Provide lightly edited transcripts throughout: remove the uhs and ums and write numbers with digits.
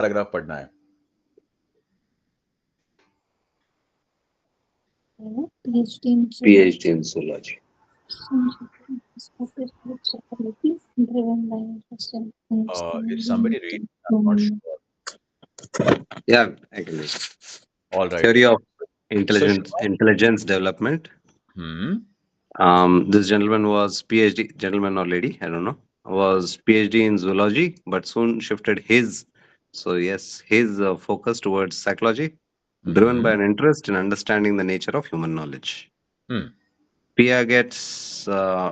Paragraph पढ़ना है? PhD in zoology. If somebody read, I'm not sure. Yeah, I can read. All right. Theory of So, intelligence development. This gentleman was PhD, gentleman or lady, I don't know, was PhD in zoology, but soon shifted his, so yes, his focus towards psychology, driven by an interest in understanding the nature of human knowledge. Piaget's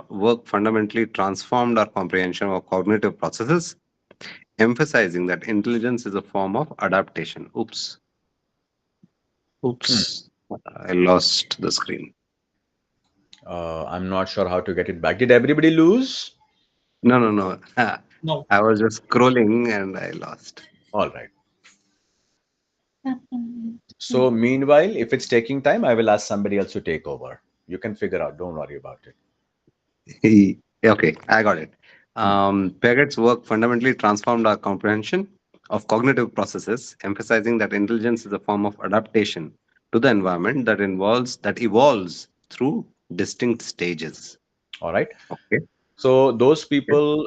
work fundamentally transformed our comprehension of cognitive processes, emphasizing that intelligence is a form of adaptation. Oops. I lost the screen. I'm not sure how to get it back. Did everybody lose? No, no, no. No. I was just scrolling and I lost. All right. So meanwhile, if it's taking time, I will ask somebody else to take over. You can figure out. Don't worry about it. Okay, I got it. Piaget's work fundamentally transformed our comprehension of cognitive processes, emphasizing that intelligence is a form of adaptation to the environment that evolves through distinct stages. All right. Okay. So those people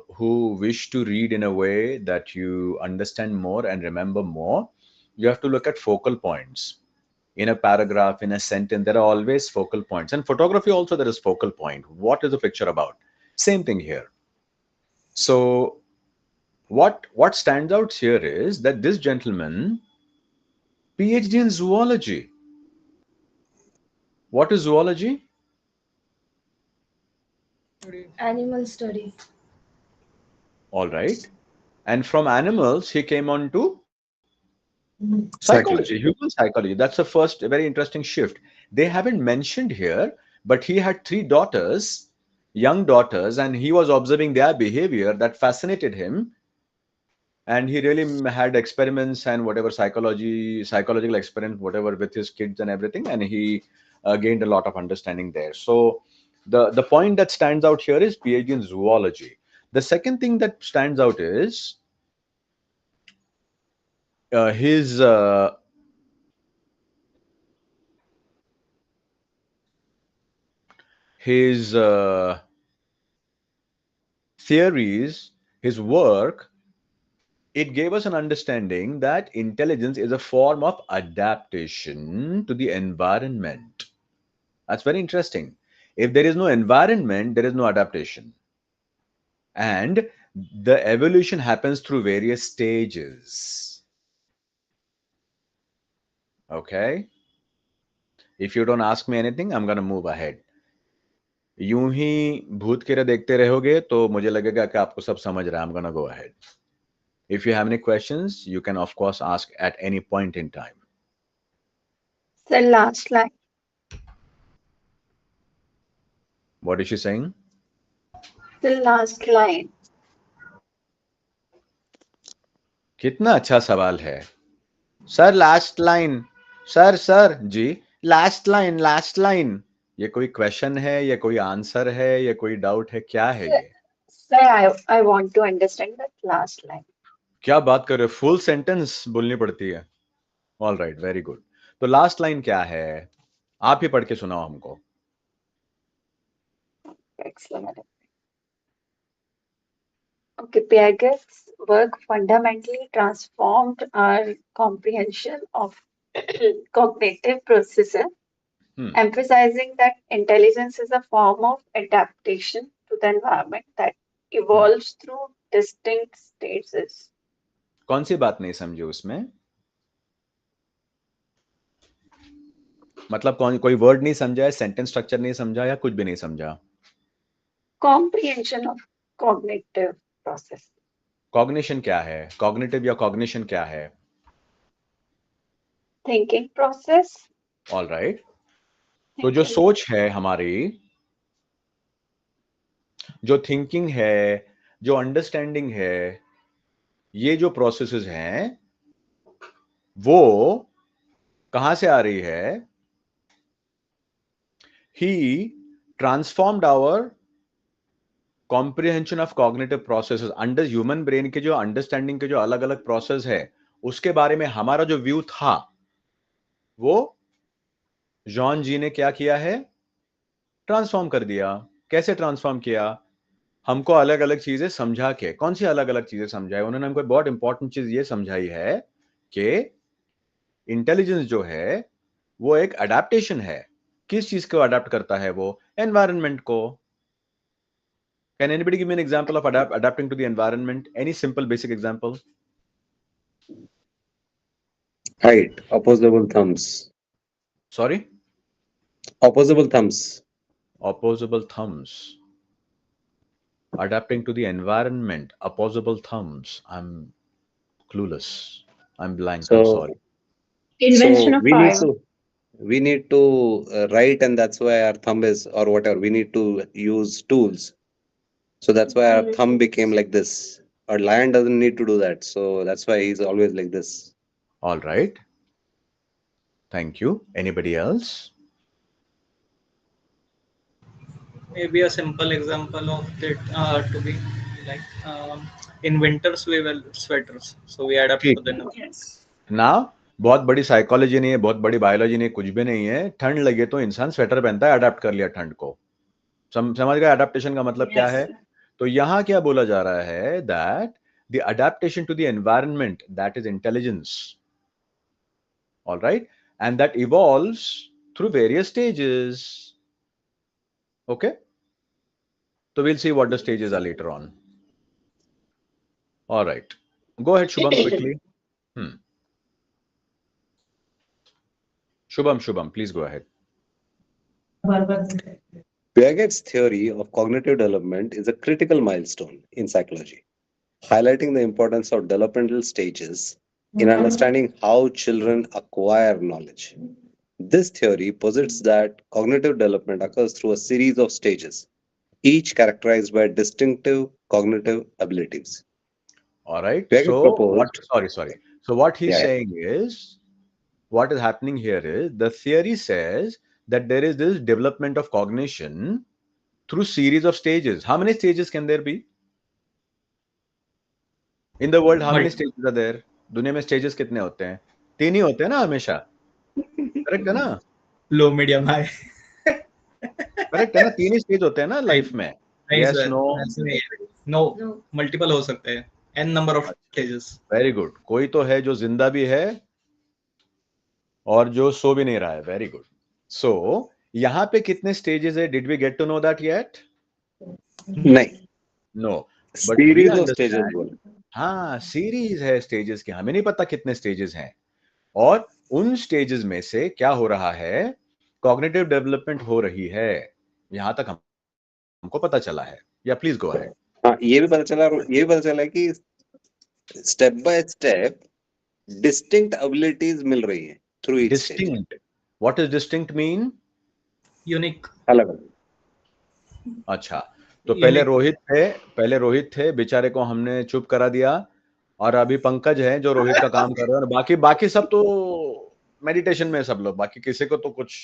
who wish to read in a way that you understand more and remember more, you have to look at focal points. In a paragraph, in a sentence, there are always focal points. And photography also, there is focal point. What is the picture about? Same thing here. So what stands out here is that this gentleman, PhD in zoology. What is zoology? Animal studies. All right. And from animals, he came on to Psychology. human psychology. That's the first very interesting shift. They haven't mentioned here, but he had three daughters, young daughters, and he was observing their behavior that fascinated him. And he really had experiments and whatever psychological experiments, whatever with his kids and everything. And he gained a lot of understanding there. So the point that stands out here is PhD in zoology. The second thing that stands out is his his theories, his work. It gave us an understanding that intelligence is a form of adaptation to the environment. That's very interesting. If there is no environment, there is no adaptation. And the evolution happens through various stages. Okay? If you don't ask me anything, I'm going to move ahead. यूं ही भूत कीड़ा देखते रहोगे तो मुझे लगेगा कि आपको सब समझ रहा है. I'm gonna go ahead. If you have any questions, you can of course ask at any point in time. The last line. What is she saying? The last line. कितना अच्छा सवाल है. Sir last line. सर जी last line. ये कोई question है, ये कोई answer है, ये कोई डाउट है, क्या है ये? Sir, I want to understand that last line. क्या बात कर रहे हो? फुल सेंटेंस बोलनी पड़ती है. All right, very good. तो लास्ट लाइन क्या है? आप ही पढ़ के सुनाओ हमको. Excellent. Okay, Piaget's work fundamentally transformed our comprehension of cognitive processes, emphasizing that intelligence is a form of adaptation to the environment that evolves through distinct stages. कौन सी बात नहीं समझी उसमें? मतलब कोई वर्ड नहीं समझा है, सेंटेंस स्ट्रक्चर नहीं समझा या कुछ भी नहीं समझा? Comprehension of cognitive process. Cognition क्या है? कॉग्निटिव या कॉग्निशन क्या है? Thinking process. All right. तो जो सोच है हमारी, जो थिंकिंग है, जो अंडरस्टैंडिंग है, ये जो प्रोसेसेस हैं, वो कहां से आ रही है? He transformed our comprehension of cognitive processes, under human brain के जो अंडरस्टैंडिंग के जो अलग अलग प्रोसेस है उसके बारे में हमारा जो व्यू था वो जॉन जी ने क्या किया है, ट्रांसफॉर्म कर दिया। कैसे ट्रांसफॉर्म किया? हमको अलग अलग चीजें समझा के। कौन सी अलग अलग चीजें समझाई उन्होंने? हमको बहुत इंपॉर्टेंट चीज ये समझाई है कि इंटेलिजेंस जो है वो एक अडेप्टेशन है। किस चीज को अडेप्ट करता है वो? एनवायरनमेंट को। Can anybody give me an example of adapting to the environment? Any simple basic example? Height, opposable thumbs. Sorry? Opposable thumbs. Opposable thumbs. Adapting to the environment. Opposable thumbs. I'm clueless. I'm blank. I'm So, sorry. Invention of fire. we need to write, and that's why our thumb is, or whatever, we need to use tools. So that's why our thumb became like this. Our lion doesn't need to do that. So that's why he's always like this. All right. Thank you. Anybody else? Maybe a simple example of it to be like in winters we wear sweaters, so we adapt to the Now, बहुत बड़ी psychology नहीं है, बहुत बड़ी biology नहीं है, कुछ भी नहीं है। ठंड लगे तो इंसान स्वेटर पहनता है, अडेप्ट कर लिया ठंड को। समझ गए अडेप्टेशन का मतलब क्या है? तो यहाँ क्या बोला जा रहा है? That the adaptation to the environment, that is intelligence. All right, and that evolves through various stages. Okay, so we'll see what the stages are later on. All right, go ahead, Shubham, quickly. Shubham, please go ahead. Piaget's theory of cognitive development is a critical milestone in psychology, highlighting the importance of developmental stages in understanding how children acquire knowledge. This theory posits that cognitive development occurs through a series of stages, each characterized by distinctive cognitive abilities. All right. Piaget proposed. Sorry. So what he's saying is, what is happening here is the theory says that there is this development of cognition through series of stages. How many stages can there be in the world? How many stages are there? दुनिया में stages कितने होते हैं? 3 ही होते हैं ना हमेशा। Correct है ना? लो मीडियम हाई। करेक्ट है ना? 3 ही स्टेज होते हैं ना लाइफ में। Yes, no, मल्टीपल हो सकते हैं, n number of stages. Very good. कोई तो है जो जिंदा भी है और जो सो भी नहीं रहा है। Very good. सो यहाँ पे कितने स्टेजेस है? Did we get to know that yet? नहीं, no, but series of stages. हाँ, सीरीज है स्टेजेस की। हमें नहीं पता कितने स्टेजेस हैं, और उन स्टेजेस में से क्या हो रहा है? कॉग्निटिव डेवलपमेंट हो रही है। यहां तक हमको पता चला है। या प्लीज गो अहेड। हाँ, ये भी पता चला कि step by step distinct abilities मिल रही है through each stage. Distinct, what is distinct mean? Unique, अलग अलग। अच्छा, तो पहले रोहित थे, बेचारे को हमने चुप करा दिया, और अभी पंकज है जो रोहित का काम कर रहे हैं, और बाकी सब तो मेडिटेशन में सब लोग। बाकी किसी को तो कुछ,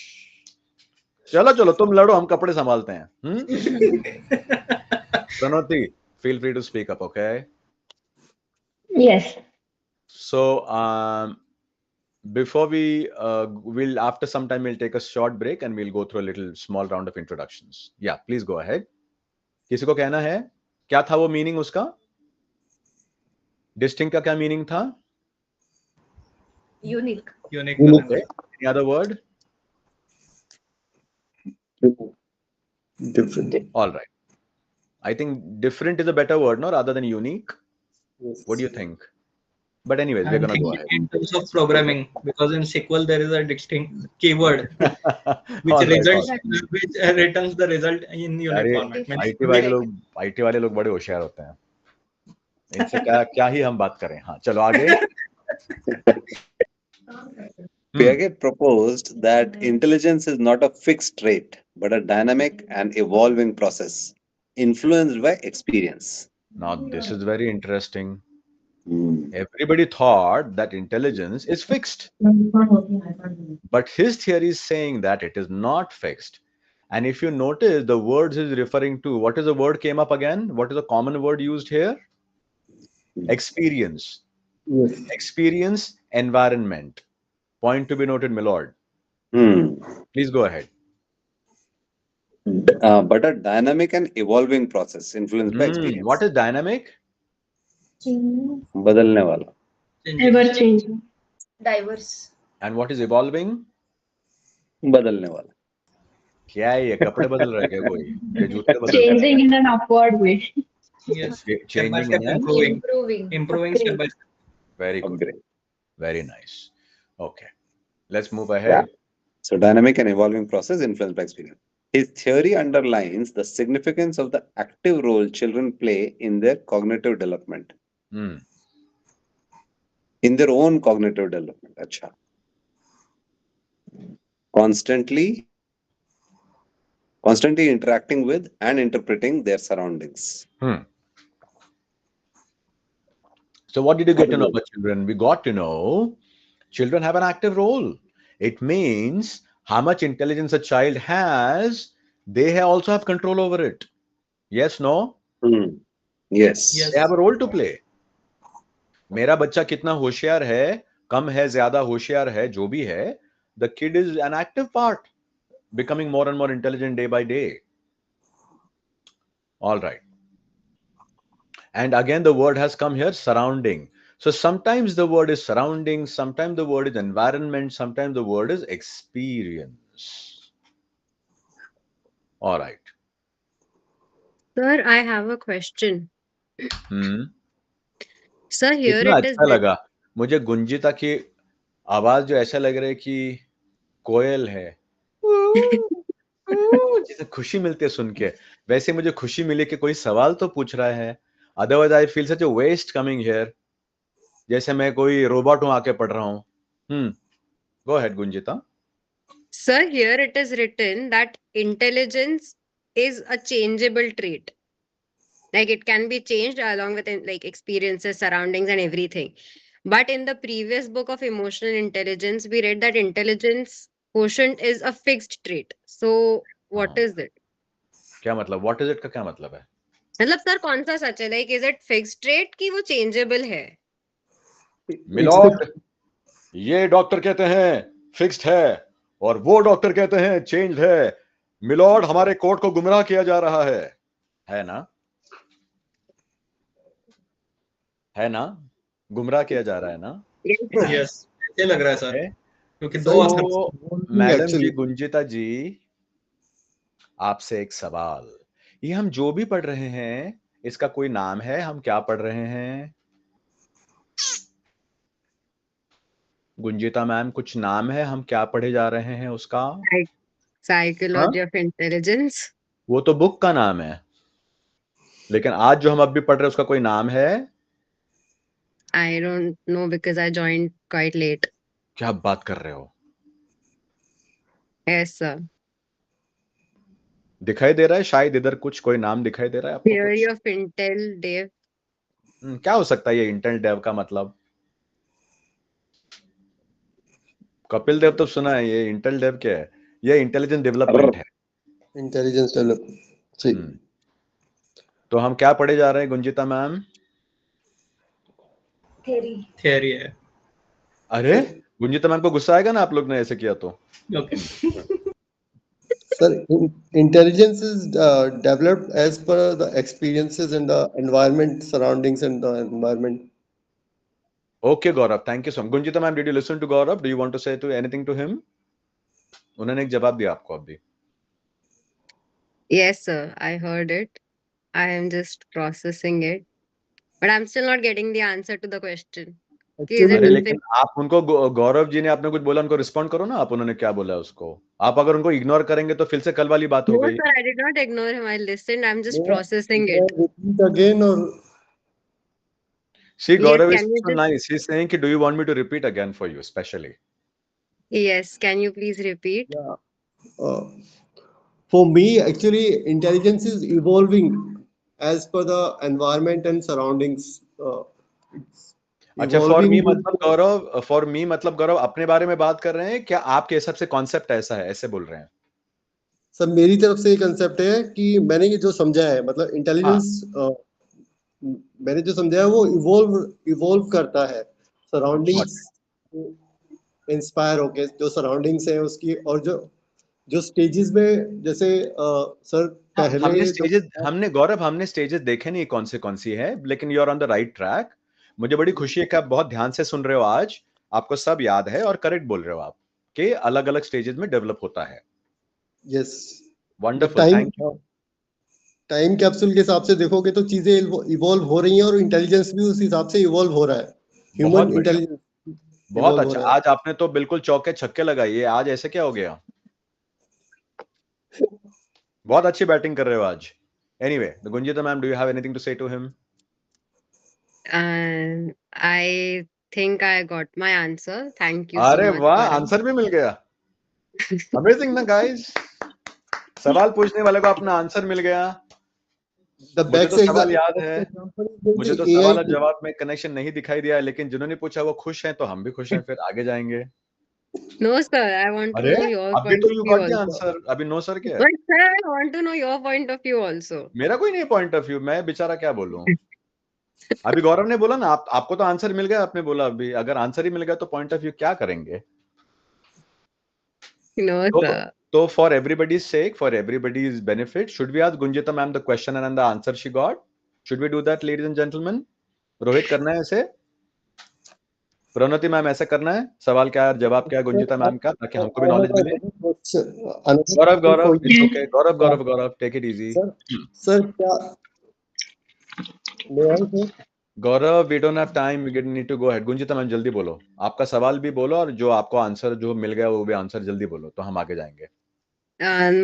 चलो तुम लड़ो, हम कपड़े संभालते हैं। प्रणोति, feel free to speak up, okay? Yes. So before we'll after some time we'll take a short break and we'll go through a little small round of introductions. Yeah, please go ahead. किसी को कहना है क्या था वो meaning उसका? Distinct का क्या मीनिंग था? Unique. Okay. Any other word? Different. All right. I think different is a better word, no, rather than unique. What do you think? But anyways, we're gonna go ahead. In terms of programming, because in SQL there is a distinct keyword which All right, which returns the result in unique format. IT वाले लोग बड़े होशियार होते हैं। इनसे क्या ही हम बात करें। हाँ, चलो आगे। Piaget proposed that intelligence is not a fixed trait, but a dynamic and evolving process influenced by experience. Now, this is very interesting. Everybody thought that intelligence is fixed, but his theory is saying that it is not fixed, And if you notice, the words is referring to, what is the word came up again? What is the common word used here? Experience. Yes. Experience, environment. Point to be noted, my lord. Please go ahead. But a dynamic and evolving process influenced by experience. What is dynamic? बदलने वाला. Ever changing. Diverse. And what is evolving? बदलने वाला. क्या है ये, कपड़े बदल रहा है क्या कोई, क्या जूते बदल रहे हैं? Changing in an upward way. Yes. Step by Changing step in an improving. Improving step by step. very good, Upgrade. very nice. Okay, let's move ahead. Yeah. So dynamic and evolving process influenced by experience. His theory underlines the significance of the active role children play in their cognitive development. Hmm. In their own cognitive development. Acha. Constantly interacting with and interpreting their surroundings. So what did you get to know about children? We got to know children have an active role. It means how much intelligence a child has, they also have control over it. Yes, no? Yes. Yes. They have a role to play. मेरा बच्चा कितना होशियार है, कम है, ज्यादा होशियार है, जो भी है, the kid is an active part, becoming more and more intelligent day by day. All right. And again, the word has come here, surrounding. So sometimes the word is surrounding, sometimes the word is environment, sometimes the word is experience. All right. Sir, I have a question. Sir, here कितना it is अच्छा लगा मुझे गुंजिता की आवाज, जो ऐसा लग रहा है कि कोयल है. जिसे खुशी मिलती है सुन के, वैसे मुझे खुशी मिली कि कोई सवाल तो पूछ रहा है. Otherwise I feel such a waste coming here, जैसे मैं कोई रोबोट हूं आके पढ़ रहा हूं. Go ahead Gunjita. Sir, here it is written that intelligence is a changeable trait. Like it can be changed along with like experiences, surroundings, and everything. But in the previous book of emotional intelligence, we read that intelligence quotient is a fixed trait. So what is it? क्या मतलब, what is it का क्या मतलब है? मतलब sir कौन सा सच है? Like is it fixed trait कि वो changeable है? मिलॉर्ड, ये डॉक्टर कहते हैं फिक्स्ड है और वो डॉक्टर कहते हैं चेंज्ड है. मिलॉर्ड, हमारे कोर्ट को गुमराह किया जा रहा है ना? है ना? गुमराह किया जा रहा है ना? Yes. ये लग रहा है सर, क्योंकि दो तो मैडम जी, गुंजिता जी, आपसे एक सवाल. ये हम जो भी पढ़ रहे हैं, इसका कोई नाम है? हम क्या पढ़ रहे हैं? गुंजिता मैम, कुछ नाम है? हम क्या पढ़े जा रहे हैं उसका? Psychology of intelligence. वो तो बुक का नाम है, लेकिन आज जो हम अब भी पढ़ रहे हैं उसका कोई नाम है? I don't know because I joined quite late. क्या बात कर रहे हो? Yes, sir. दिखाई दे रहा है शायद इधर कुछ कोई नाम दिखाई दे रहा है आपको? Theory of Intel Dev. क्या हो सकता है ये इंटेल डेव का मतलब? कपिल देव तो सुना है, ये इंटेल डेव क्या है? ये इंटेलिजेंस डेवलपमेंट है. Intelligence development. तो हम क्या पढ़े जा रहे हैं गुंजिता मैम? theory है. अरे गुंजिता मैम को गुस्सा आएगा ना आप लोग ने ऐसे किया तो? Okay. Sir, intelligence is developed as per the experiences and the environment, surroundings and the environment. Okay, Gaurav, thank you so much. Gunjita ma'am, did you listen to Gaurav? Do you want to say anything to him? उन्होंने एक जवाब दिया आपको अभी. Yes, sir. I heard it. I am just processing it. But I'm still not getting the answer to the question. अरे लेकिन आप उनको, गौरव जी ने आपने कुछ बोला, उनको रिस्पॉन्ड करो ना, आप उन्होंने क्या बोला उसको. आप अगर उनको इग्नोर करेंगे तो फिर से कल वाली बात हो No, गई. sir, I did not ignore him. I listened. I'm just processing it. Repeat again or See, Gaurav Yes, is can you so nice. He's saying, do you want me to repeat again for you, especially? Yes, can you please repeat? yeah. For me, actually, intelligence is evolving as per the environment and surroundings. It's अच्छा, for me evolving मतलब गौरव अपने बारे में बात कर रहे हैं क्या? आपके हिसाब से कॉन्सेप्ट ऐसा है, ऐसे बोल रहे हैं? सर मेरी तरफ से ये कंसेप्ट है कि मैंने ये जो समझा है, मतलब इंटेलिजेंस मैंने जो समझा है वो इवॉल्व करता है सराउंडिंग्स इंस्पायर होके, जो सराउंडिंग्स है उसकी, और जो स्टेजेस में, जैसे सर पहले हमने गौरव हमने स्टेजेस देखे नहीं कौन सी है, लेकिन you are on the right track. मुझे बड़ी खुशी है कि आप बहुत ध्यान से सुन रहे हो आज, आपको सब याद है और करेक्ट बोल रहे हो आप कि अलग अलग स्टेजेस में डेवलप होता है। Yes, wonderful, thank you. Time capsule के हिसाब से देखोगे तो चीजें इवॉल्व हो रही हैं, और इंटेलिजेंस भी उस हिसाब से इवॉल्व हो रहा है। बहुत ह्यूमन बढ़िया, इंटेलिजेंस बहुत इवॉल्व हो अच्छा। रहा है। आज आपने तो बिल्कुल चौके छक्के लगाई है, आज ऐसे क्या हो गया? बहुत अच्छी बैटिंग कर रहे हो आज। Anyway, Gunjita ma'am, do you have anything to say to him? I think I got my answer. Thank you so अरे much वाह, for it. आंसर भी मिल गया। अमेजिंग ना गाइस, सवाल पूछने वाले को अपना आंसर मिल गया। The मुझे best तो सवाल याद है, example is मुझे तो the AI सवाल और जवाब में कनेक्शन नहीं दिखाई दिया, लेकिन जिन्होंने पूछा वो खुश हैं, तो हम भी खुश हैं। फिर आगे जाएंगे। No, sir, I want to अरे know your अभी point तो of you view got the also. Answer, अभी नो सर क्या है? But sir, I want to know your point of view also. मेरा कोई नहीं पॉइंट ऑफ व्यू, मैं बेचारा क्या बोलूं। अभी गौरव ने बोला ना, आपको तो आंसर मिल गया, आपने बोला अभी अगर आंसर ही मिल गया तो पॉइंट ऑफ व्यू क्या करेंगे? No, sir. तो for everybody's sake, for everybody's benefit, should we ask Gunjita ma'am the question and the answer she got? Should we do that ladies and gentleman? Rohit, करना है ऐसे? प्रणति मैम, ऐसा करना है? सवाल क्या है, जवाब क्या है गुंजिता मैम का, ताकि हमको भी नॉलेज मिले। Gaurav, it's okay. Gaurav, take it easy. Sir क्या may I say? Gaurav, we don't have time, we need to go ahead. Gunjita ma'am जल्दी बोलो, आपका सवाल भी बोलो, और जो आपको आंसर जो मिल गया वो भी आंसर जल्दी बोलो, तो हम आगे जाएंगे।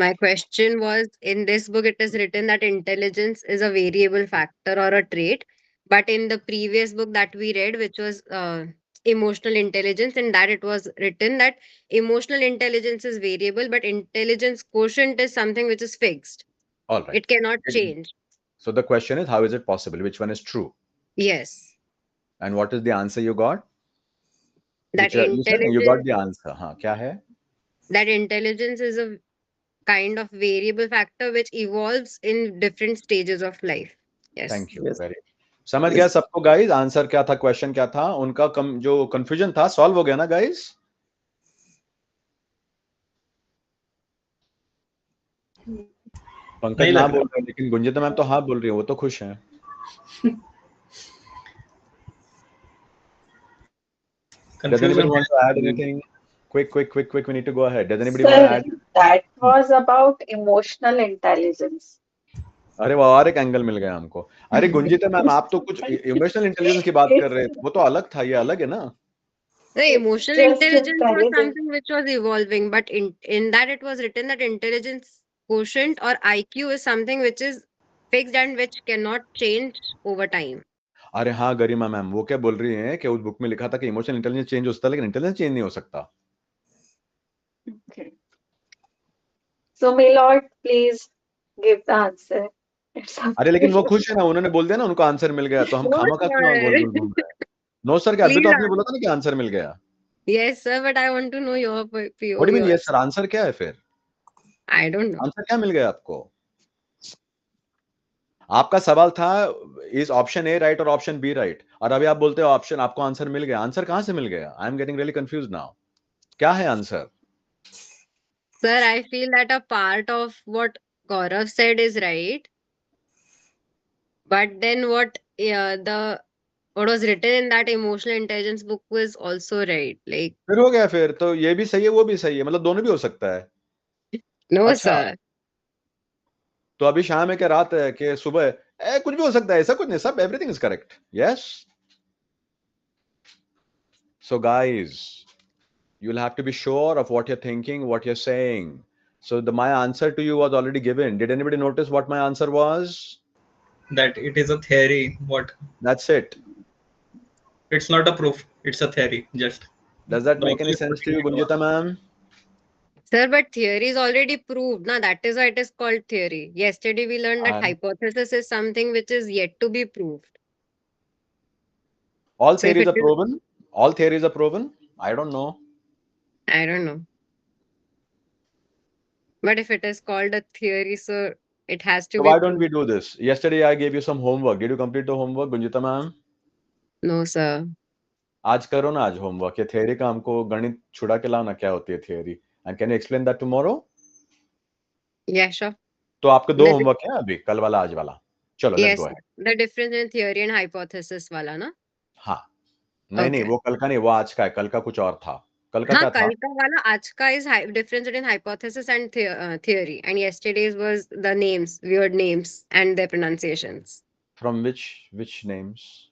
My question was, in this book it is written that intelligence is a variable factor or a trait, but in the previous book that we read, which was emotional intelligence, in that it was written that emotional intelligence is variable, but intelligence quotient is something which is fixed. All right. It cannot change. So the question is, how is it possible? Which one is true? Yes. And what is the answer you got? That You said you got the answer. हाँ, क्या है? That intelligence is a kind of variable factor which evolves in different stages of life. Yes. Thank you. Very. समझ गया सबको guys? Answer क्या था, question क्या था उनका, जो कंफ्यूजन था सॉल्व हो गया ना गाइस? पंकज ना बोल रहे हैं, लेकिन गुंजिता मैम तो हाँ बोल रही है, वो तो खुश हैं। Does anybody want to add anything? Quick, we need to go ahead. Does anybody want to add? That was about emotional intelligence. अरे वो और एक एंगल मिल गया हमको। अरे गुंजिता मैम, आप तो कुछ इमोशनल इंटेलिजेंस की बात कर रहे थे, वो तो अलग था, ये अलग है ना? The emotional intelligence was something which was evolving, but in that it was written that intelligence quotient or IQ is something which is fixed and which cannot change over time. अरे हाँ गरिमा मैम, वो क्या बोल रही हैं कि उस book में लिखा था कि इमोशनल इंटेलिजेंस चेंज हो सकता है, लेकिन इंटेलिजेंस चेंज नहीं हो सकता। Okay. So Milord, please give the answer. अरे लेकिन वो खुश है ना, उन्होंने बोल दिया ना उनको आंसर मिल गया, तो हम खामखा क्यों गोल गोल घूम रहे हैं? नो सर क्या? अभी तो आपने बोला था ना कि आंसर मिल गया। Yes sir, but I want to know your POV. What do you mean yes sir? Answer क्या है फिर? I don't know. आंसर क्या मिल गया आपको? आपका सवाल था इज ऑप्शन ए राइट और ऑप्शन बी राइट, और अभी आप बोलते हो ऑप्शन, आपको आंसर मिल गया। आंसर कहां से मिल गया? I am getting really confuse now. क्या है answer? Sir, I feel that a part of what Gaurav said is right, but then what was written in that emotional intelligence book was also right. Like, फिर हो गया, फिर तो ये भी सही है वो भी सही है, मतलब दोनों भी हो सकता है। no अच्छा, sir. तो अभी शाम है क्या रात है कि सुबह है? कुछ भी हो सकता है, ऐसा कुछ नहीं, सब everything is correct. Yes, so guys, you'll have to be sure of what you're thinking, what you're saying. So my answer to you was already given. Did anybody notice what my answer was? That it is a theory. What? That's it. It's not a proof. It's a theory. Just. Does that make any sense to you, Gunjita ma'am? Sir, but theory is already proved. Now that is why it is called theory. Yesterday we learned that hypothesis is something which is yet to be proved. All theories are proven. All theories are proven. I don't know. I don't know. But if it is called a theory, so it has to So be why don't we proved. do this? Yesterday I gave you some homework. Did you complete the homework, Gunjita ma'am? No, sir. आज करो ना आज homework. ये theory का हमको गणित छुड़ा के लाना क्या होती है theory? And can you explain that tomorrow? Yeah, sure. तो आपके दो The होमवर्क हैं अभी, कल वाला आज वाला. चलो let's yes, go ahead. the difference in theory and hypothesis वाला ना. हाँ. नहीं Okay. वो कल का नहीं, वो आज का है. कल का कुछ और था. कल का हाँ, क्या था? कल का वाला आज का is difference between hypothesis and theory, and yesterday's was the names, weird names, and their pronunciations. From which names?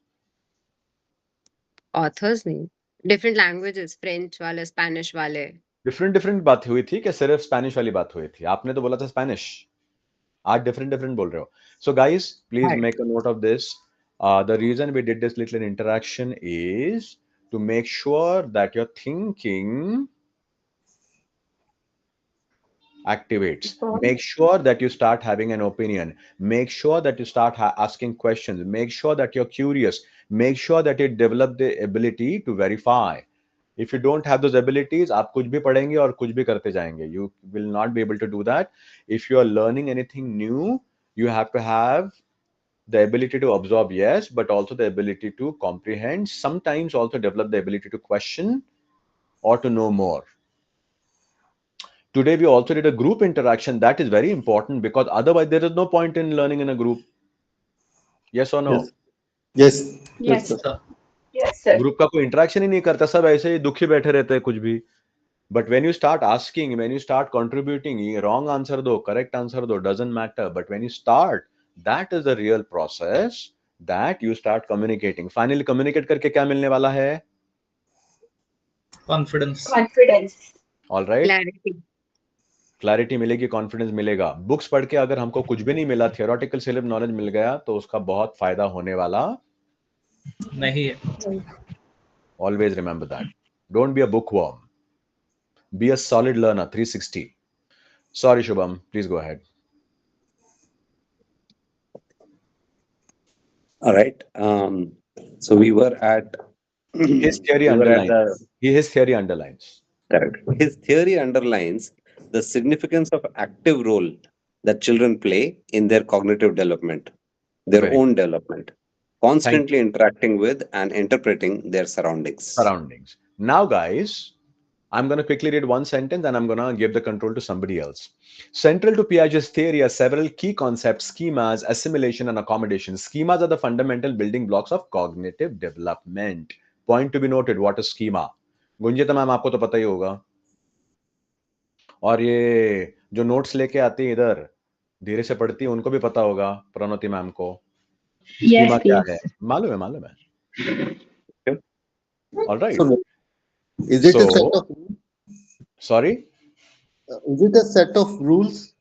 Authors name, different languages, French वाले, Spanish वाले. डिफरेंट बात हुई थी कि सिर्फ स्पेनिश वाली बात हुई थी? आपने तो बोला था स्पेनिश. आज डिफरेंट बोल रहे हो. So guys, please Right. make a note of this. The reason we did this little interaction is to make sure that your thinking activates. Make sure that you start having an opinion. Make sure that you start asking questions. Make sure that you're curious. Make sure that you develop the ability to verify. If you don't have those abilities, आप कुछ भी पढ़ेंगे और कुछ भी करते जाएंगे. You will not be able to do that. If you are learning anything new, you have to have the ability to absorb, yes, but also the ability to comprehend. Sometimes also develop the ability to question or to know more. Today we also did a group interaction. That is very important because otherwise there is no point in learning in a group. Yes or no? Yes. Yes. sir. Yes, sir. Group का कोई interaction ही नहीं करता, सब ऐसे ही दुखी बैठे रहते हैं कुछ भी. But when you start asking, when you start contributing, wrong answer दो, correct answer दो, doesn't matter. But when you start, that is the real process that you start communicating. Finally, communicate करके क्या मिलने वाला है? Confidence. Confidence. All right. Clarity. Clarity मिलेगी, confidence मिलेगा. Books पढ़ के अगर हमको कुछ भी नहीं मिला, थियोरेटिकल सिर्फ नॉलेज मिल गया, तो उसका बहुत फायदा होने वाला नहीं है. Always remember that. Don't be a bookworm, be a solid learner. 360. Sorry Shubham, please go ahead. All right. So we were at His theory we were at underlines. His theory underlines. correct. His theory underlines the significance of active role that children play in their cognitive development, their Very own development, constantly interacting with and interpreting their surroundings. Surroundings. Now, guys, I'm going to quickly read one sentence and I'm going to give the control to somebody else. Central to Piaget's theory are several key concepts: schemas, assimilation, and accommodation. Schemas are the fundamental building blocks of cognitive development. Point to be noted, what is schema? Gunjita ma'am आपको तो पता ही होगा. और ये जो notes लेके आती है इधर, धीरे से पढ़ती है, उनको भी पता होगा, प्रणोति मैम को. Yes, Schema क्या yes. है? मालूम है. All right. So, is it a So- set of Sorry? is it a set of rules?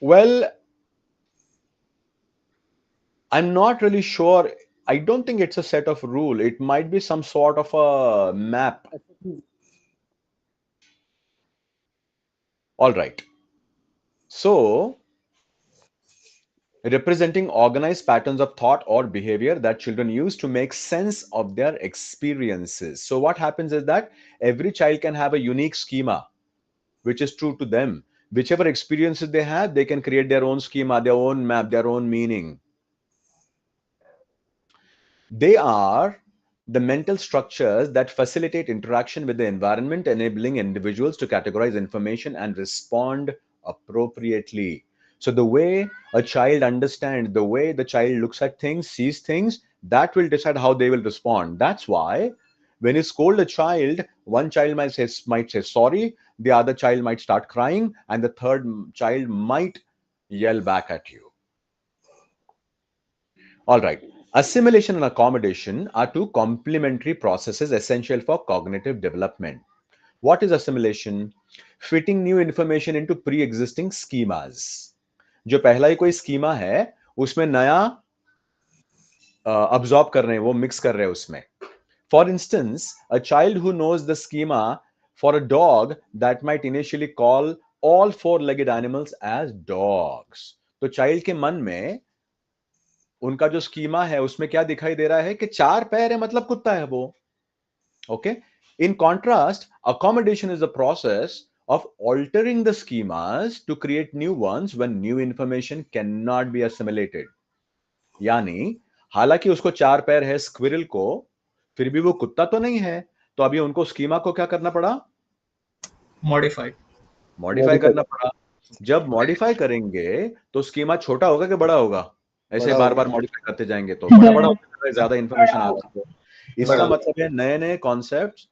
Well, I'm not really sure. I don't think it's a set of rule. It might be some sort of a map. All right. So, representing organized patterns of thought or behavior that children use to make sense of their experiences. So what happens is that every child can have a unique schema, which is true to them. Whichever experiences they have, they can create their own schema, their own map, their own meaning. They are the mental structures that facilitate interaction with the environment, enabling individuals to categorize information and respond appropriately. So the way a child understands, the way the child looks at things, sees things, that will decide how they will respond. That's why when you scold a child, one child might say sorry, the other child might start crying, and the third child might yell back at you. All right. Assimilation and accommodation are two complementary processes essential for cognitive development. What is assimilation? Fitting new information into pre-existing schemas. जो पहला ही कोई schema है उसमें नया absorb कर रहे हैं, वो mix कर रहे हैं उसमें. For instance, a child who knows the schema for a dog that might initially call all four-legged animals as dogs. तो child के मन में उनका जो स्कीमा है उसमें क्या दिखाई दे रहा है कि चार पैर है मतलब कुत्ता है वो. Okay. In contrast, accommodation is the process of altering the schemas to create new ones when new information cannot be assimilated. यानी हालांकि उसको 4 पैर है स्क्विरल को, फिर भी वो कुत्ता तो नहीं है, तो अभी उनको स्कीमा को क्या करना पड़ा? मॉडिफाई करना पड़ा। जब मॉडिफाई करेंगे तो स्कीमा छोटा होगा कि बड़ा होगा? ऐसे बार बार मॉडिफाई करते जाएंगे तो बड़ा बड़ा होता है, ज्यादा इंफॉर्मेशन आ रहा है। इसका मतलब है नए नए कॉन्सेप्ट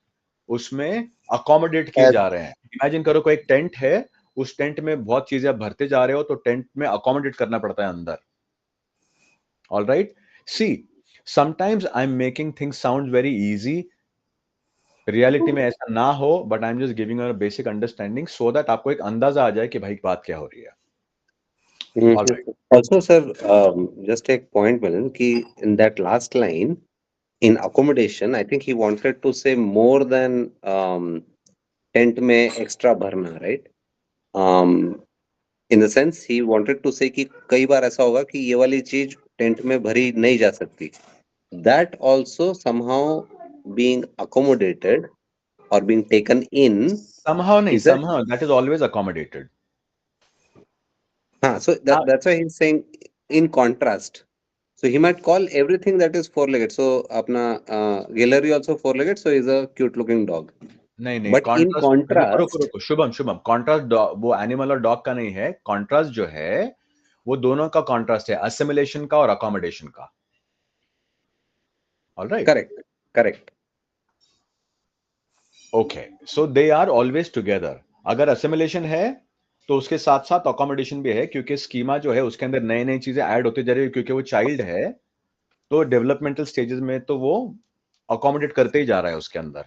उसमें अकोमोडेट किए जा रहे हैं। इमेजिन करो कोई एक टेंट है, उस टेंट में बहुत चीजें आप भरते जा रहे हो तो टेंट में अकोमोडेट करना पड़ता है अंदर। All right, see sometimes I am making things sound very easy, reality में ऐसा ना हो, but I am just giving a basic understanding so that आपको एक अंदाजा आ जाए कि भाई बात क्या हो रही है। All right. Also, sir, just take point, Milan, ki in that last line, in accommodation, I think he wanted to say more than tent में extra भरना, right? In the sense, he wanted to say कि कई बार ऐसा होगा कि ये वाली चीज टेंट में भरी नहीं जा सकती. That also somehow being accommodated or being taken in. Somehow nahi, somehow that is always accommodated. So that's why he's saying in contrast. So he might call everything that is four-legged. So apna Guillory also four-legged, so he's a cute-looking dog. नहीं But in contrast, रुको Shubham contrast वो animal और dog का नहीं है, contrast जो है वो दोनों का कॉन्ट्रास्ट है, असिमिलेशन का और अकोमोडेशन का। All right, correct. Okay, so they are always together. अगर असिमिलेशन है तो उसके साथ साथ अकोमोडेशन भी है, क्योंकि स्कीमा जो है उसके अंदर नई नई चीजें ऐड होती जा रही है, क्योंकि वो चाइल्ड है तो डेवलपमेंटल स्टेजेस में तो वो अकोमोडेट करते ही जा रहा है उसके अंदर,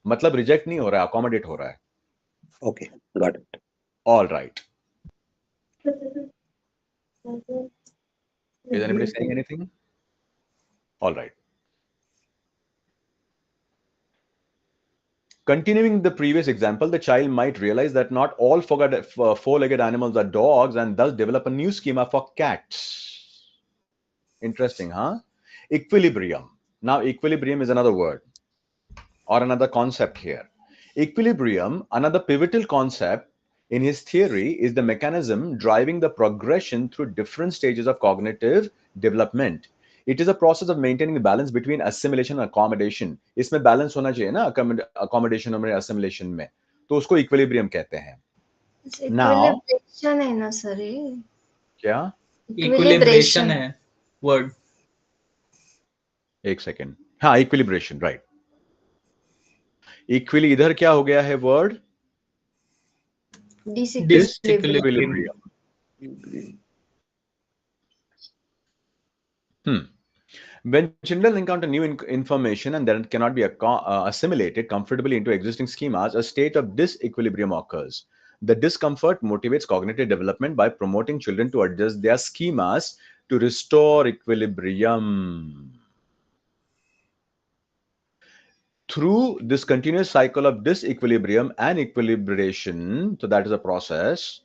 मतलब रिजेक्ट नहीं हो रहा है, अकोमोडेट हो रहा है। Okay, got it. All right, is anybody saying anything? All right, continuing the previous example, the child might realize that not all four-legged animals are dogs and thus develop a new schema for cats. Interesting, huh? Equilibrium. Now, equilibrium is another word or another concept here. Equilibrium, another pivotal concept in his theory, is the mechanism driving the progression through different stages of cognitive development. It is a process of maintaining the balance between assimilation and accommodation. इसमें balance होना चाहिए ना accommodation और assimilation में, तो उसको equilibrium कहते हैं। Equilibration है ना सर ये? क्या? Equilibration है word. एक सेकेंड, हाँ equilibration, right. Equally इधर क्या हो गया है word? Disequilibrium. When children encounter new information and then it cannot be assimilated comfortably into existing schemas, a state of disequilibrium occurs. The discomfort motivates cognitive development by promoting children to adjust their schemas to restore equilibrium. Through this continuous cycle of disequilibrium and equilibration, so that is a process,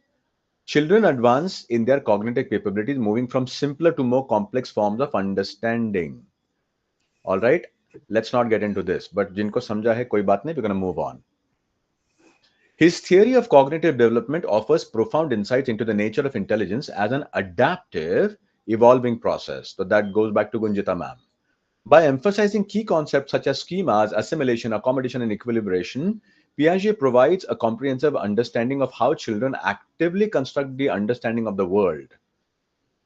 children advance in their cognitive capabilities, moving from simpler to more complex forms of understanding. All right, let's not get into this, but jinko samjha hai koi baat nahi, we're going to move on. His theory of cognitive development offers profound insights into the nature of intelligence as an adaptive, evolving process. So that goes back to Gunjita ma'am. By emphasizing key concepts such as schemas, assimilation, accommodation, and equilibration, Piaget provides a comprehensive understanding of how children actively construct the understanding of the world.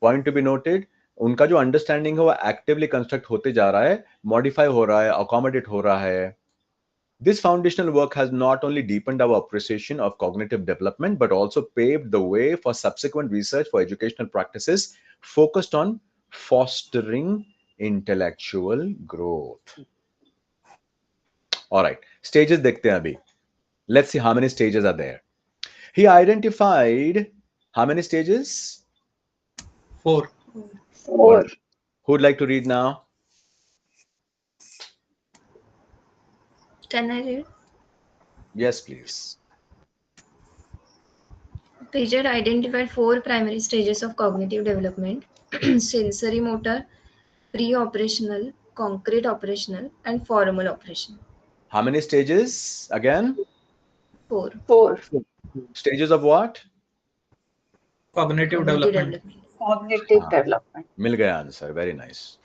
Point to be noted, उनका जो understanding है वो actively construct होते जा रहा है, modify हो रहा है, अकोमोडेट हो रहा है. This foundational work has not only deepened our appreciation of cognitive development, but also paved the way for subsequent research for educational practices focused on fostering intellectual growth. All right, stages dekhte hain abhi. Let's see how many stages are there. He identified how many stages? 4. Who'd like to read now? Can I read? Yes, please. Piaget identified 4 primary stages of cognitive development: sensory motor, pre-operational, concrete operational, and formal operational. How many stages again? 4. Stages of what? Cognitive development. Cognitive हाँ, development. मिल गया answer. Very nice.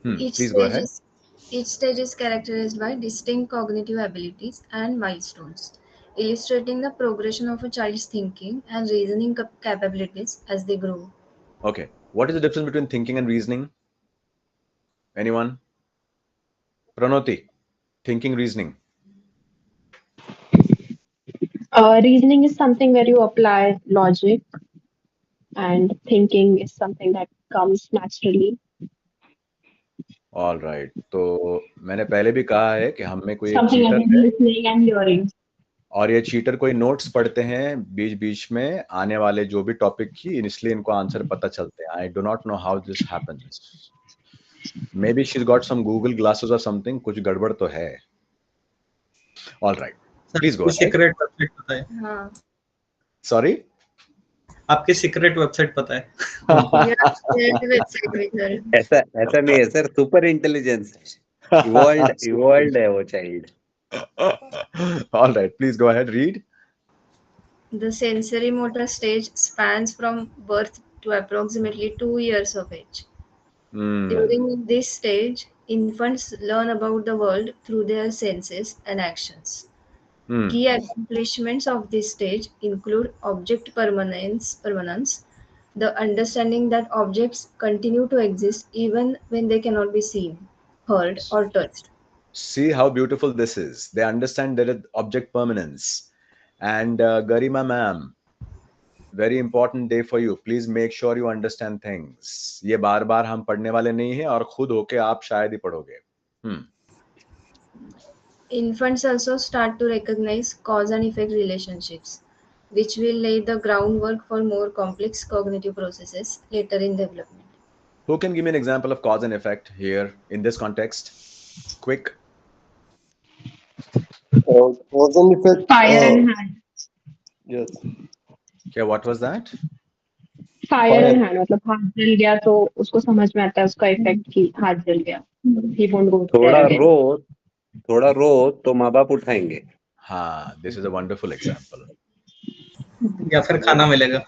Each Please go stage ahead. is each stage is characterized by distinct cognitive abilities and milestones, illustrating the progression of a child's thinking and reasoning capabilities as they grow. Okay. What is the difference between thinking and reasoning? Anyone? Pranoti, thinking, reasoning. Reasoning is something where you apply logic, and thinking is something that comes naturally. All right. तो मैंने पहले भी कहा है कि हम में कोई एक Something चीटर like है listening and hearing. और ये चीटर कोई नोट्स पढ़ते हैं बीच बीच में आने वाले जो भी टॉपिक की, इसलिए इनको आंसर पता चलते हैं. I do not know how this happens. Maybe she got some Google glasses और समथिंग. कुछ गड़बड़ तो है. All right, please go. Secret website पता है? हाँ. सॉरी, आपकी सीक्रेट वेबसाइट पता है? ऐसा नहीं है सर, सुपर इंटेलिजेंस है, इवॉल्व्ड है वो child. All right, please go ahead, read. The sensory motor stage spans from birth to approximately 2 years of age. During this stage, infants learn about the world through their senses and actions. Key accomplishments of this stage include object permanence, the understanding that objects continue to exist even when they cannot be seen, heard, or touched. See how beautiful this is. They understand that object permanence. And Garima ma'am, very important day for you. Please make sure you understand things. ये बार बार हम पढ़ने वाले नहीं हैं और खुद होके आप शायद ही पढ़ोगे. Infants also start to recognize cause and effect relationships, which will lay the groundwork for more complex cognitive processes later in development. Who can give me an example of cause and effect here in this context? Quick. Cause and effect. Fire and hand. Yes. Okay, what was that? Fire and hand, मतलब हाथ जल गया तो उसको समझ में आता है उसका इफेक्ट कि हाथ जल गया. He won't go there again. थोड़ा रो तो माँ बाप उठाएंगे. हाँ, this is a wonderful example. या फिर खाना मिलेगा.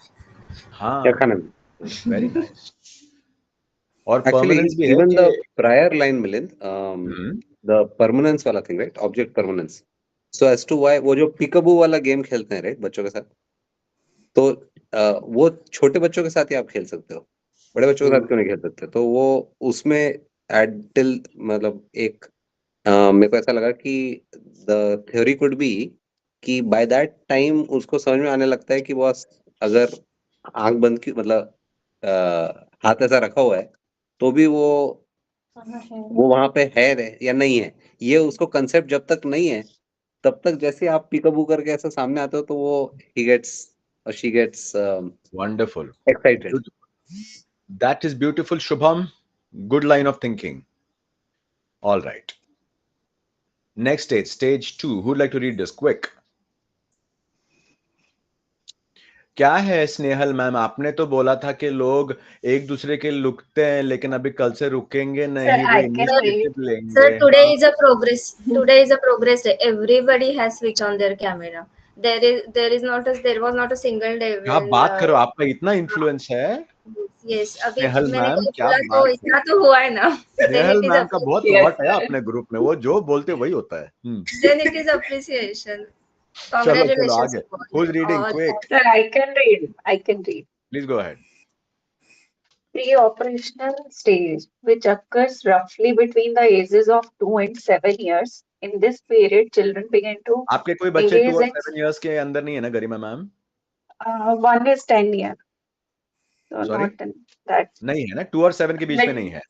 हाँ, क्या खाना? very nice. और Actually, permanence भी है even कि the prior line, Milind, the permanence वाला thing, right? Object permanence. So as to why वो जो peekaboo वाला गेम खेलते हैं, right? बच्चों के साथ, तो वो छोटे बच्चों के साथ ही आप खेल सकते हो, बड़े बच्चों के साथ क्यों नहीं खेल सकते? तो वो उसमें एडिल मतलब एक मेरे को ऐसा लगा कि द थ्योरी कुड बी कि बाय दैट टाइम उसको समझ में आने लगता है कि बॉस अगर आंख बंद की मतलब हाथ ऐसा रखा हुआ है तो भी वो वहां पे है या नहीं है, ये उसको कंसेप्ट जब तक नहीं है तब तक जैसे आप पिकअप करके ऐसा सामने आते हो तो वो he gets or she gets wonderful, excited. That is beautiful, Shubham. Good line of thinking. All right. Next stage, stage 2. Who'd like to read this? Quick. क्या है स्नेहल मैम, आपने तो बोला था कि लोग एक दूसरे के रुकते हैं लेकिन अभी कल से रुकेंगे नहीं, वो इनिशिएटिव लेंगे. Sir, today is a progress. Today is a progress day. Everybody has switched on their camera. There was not a single day. क्या बात करो, आपका इतना इन्फ्लुएंस है. Yes, अभी स्नेहल मैंने मैम, कल क्या बोला तो इतना तो हुआ है ना. स्नेहल मैम का बहुत वॉट है अपने ग्रुप में, वो जो बोलते वही होता है. Then it is appreciation. चलो Congratulations. आगे. Who's reading? Quick. Sir, I can read. Please go ahead. Pre-operational stage, which occurs roughly between the ages of 2 and 7 years. In this period, children begin to आपके कोई बच्चे 2 और engage 7 years के अंदर नहीं है ना गरिमा ma'am? One is 10 years. So Sorry? not in that. नहीं है ना, 2 और 7 के बीच में नहीं है.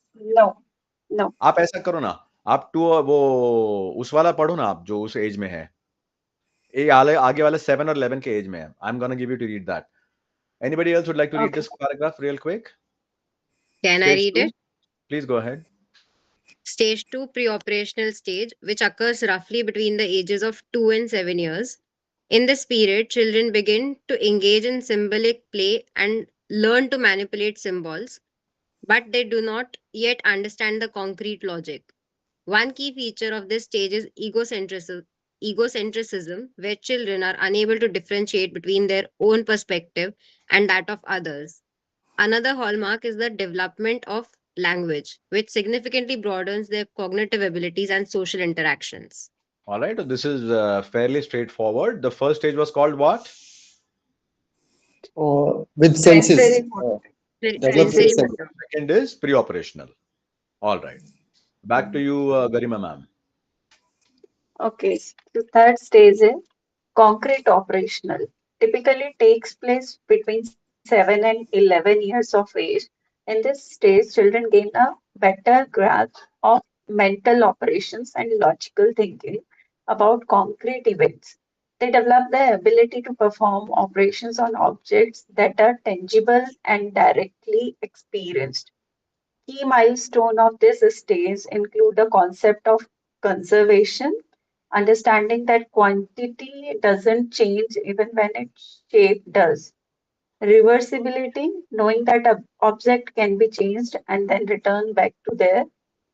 No. आप ऐसा करो ना, आप 2 वो उस वाला पढ़ो ना, आप जो उस एज में है. आगे वाले 7 और 11 के एज में है. I'm gonna give you to read that. Anybody else would like to read this paragraph real quick? Can I read it? Please go ahead. Stage 2, pre-operational stage, which occurs roughly between the ages of 2 and 7 years. In this period, children begin to engage in symbolic play and learn to manipulate symbols, but they do not yet understand the concrete logic. One key feature of this stage is egocentrism, egocentrism, where children are unable to differentiate between their own perspective and that of others. Another hallmark is the development of language, which significantly broadens their cognitive abilities and social interactions. All right, so this is fairly straightforward. The first stage was called what? With senses. Sensory motor. Develop with Sensory senses. motor. Second is pre-operational. All right. Back to you, Garima ma'am. Okay, so third stage is concrete operational. Typically takes place between 7 and 11 years of age. In this stage, children gain a better grasp of mental operations and logical thinking about concrete events. They develop the ability to perform operations on objects that are tangible and directly experienced. Key milestone of this stage include the concept of conservation, understanding that quantity doesn't change even when its shape does. Reversibility, knowing that an object can be changed and then returned back to their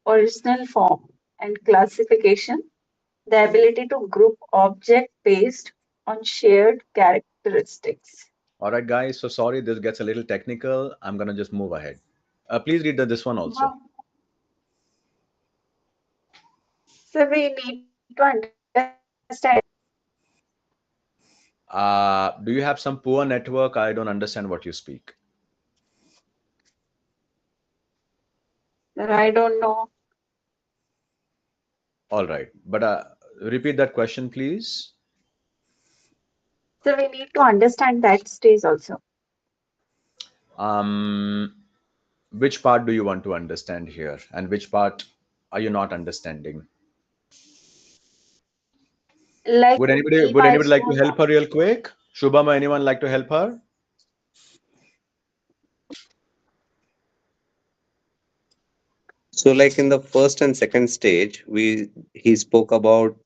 original form. And classification, the ability to group objects based on shared characteristics. All right, guys. So sorry, this gets a little technical. I'm gonna just move ahead. Please read this one also. So we need to understand. Do you have some poor network? I don't understand what you speak. I don't know. All right, but repeat that question, please. So we need to understand that stage also. Um, which part do you want to understand here, and which part are you not understanding? Like key Would anybody like to milestone. help her real quick? Shubham, anyone like to help her? So, like in the first and second stage, he spoke about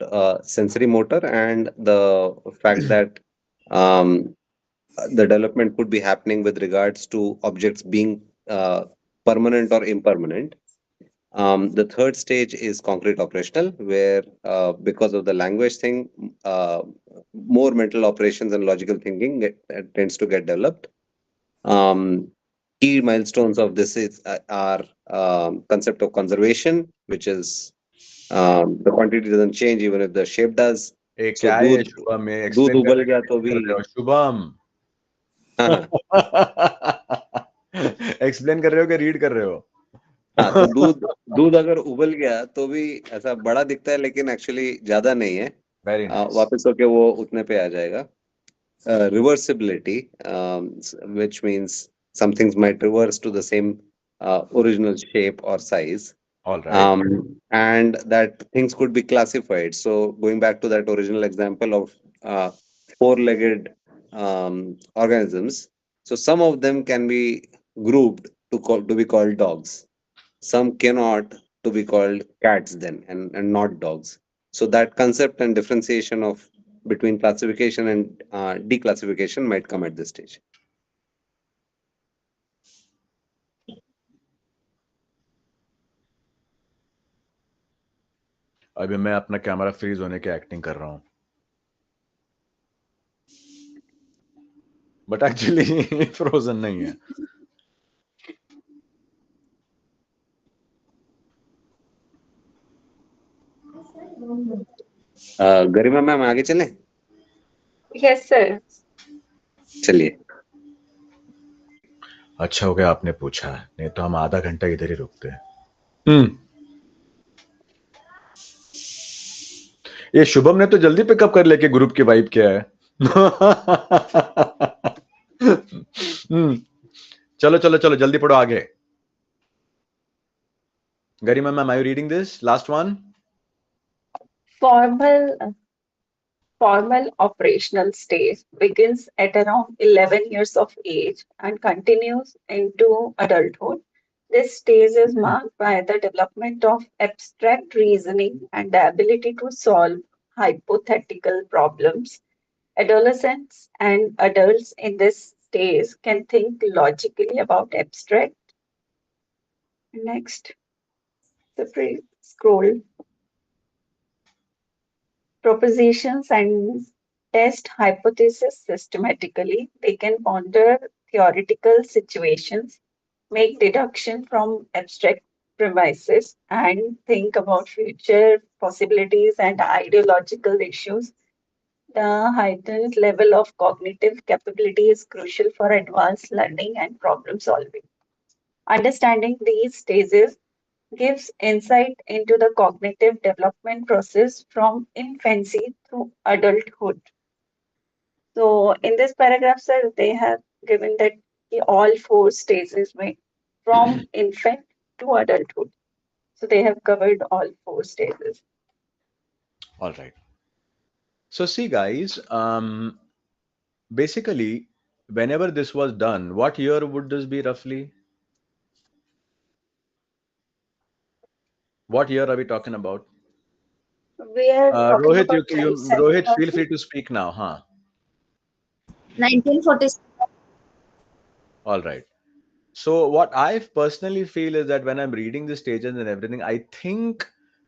sensory motor and the fact that um, the development could be happening with regards to objects being permanent or impermanent. The third stage is concrete operational, where because of the language thing, more mental operations and logical thinking tends to get developed. Um, Key milestones of this are concept of conservation, which is the quantity doesn't change even if the shape does. A, So क्या है ये शुभम में दूध explain उबल करने गया का तो read भी कर रहे हो शुभम हाँ एक्सप्लेन कर रहे हो कि रीड कर रहे हो हाँ तो दूध दूध अगर उबल गया तो भी ऐसा बड़ा दिखता है लेकिन एक्चुअली ज्यादा नहीं है वेरी नाइस वापस होके वो उतने पे आ जाएगा reversibility which means some things might reverse to the same original shape or size all right and that things could be classified. So going back to that original example of four-legged organisms, so some of them can be grouped to be called dogs. Some cannot to be called cats then and not dogs. So that concept and differentiation of between classification and declassification might come at this stage. अभी मैं अपना camera freeze होने की acting कर रहा हूँ but actually frozen नहीं है गरिमा मैम आगे चलें? Yes, sir. चलिए. अच्छा हो गया आपने पूछा नहीं तो हम आधा घंटा इधर ही रुकते हैं ये शुभम ने तो जल्दी पिकअप कर लेके ग्रुप की वाइब क्या है चलो चलो चलो जल्दी पढ़ो आगे Garima ma'am are you reading this last one Formal operational stage begins at around 11 years of age and continues into adulthood. This stage is marked by the development of abstract reasoning and the ability to solve hypothetical problems. Adolescents and adults in this stage can think logically about abstract. Next, the scroll. propositions and test hypotheses systematically. They can ponder theoretical situations, make deduction from abstract premises, and think about future possibilities and ideological issues. The heightened level of cognitive capability is crucial for advanced learning and problem solving. Understanding these stages gives insight into the cognitive development process from infancy through adulthood. So, in this paragraph, sir, they have given that all four stages from infant to adulthood. So, they have covered all four stages. All right. So see, guys, basically, whenever this was done, what year would this be roughly? What year are we talking about? We are talking Rohit, about 27 Rohit, feel only. free to speak now, huh? 1947. All right. So what I personally feel is that when I'm reading the stages and everything, I think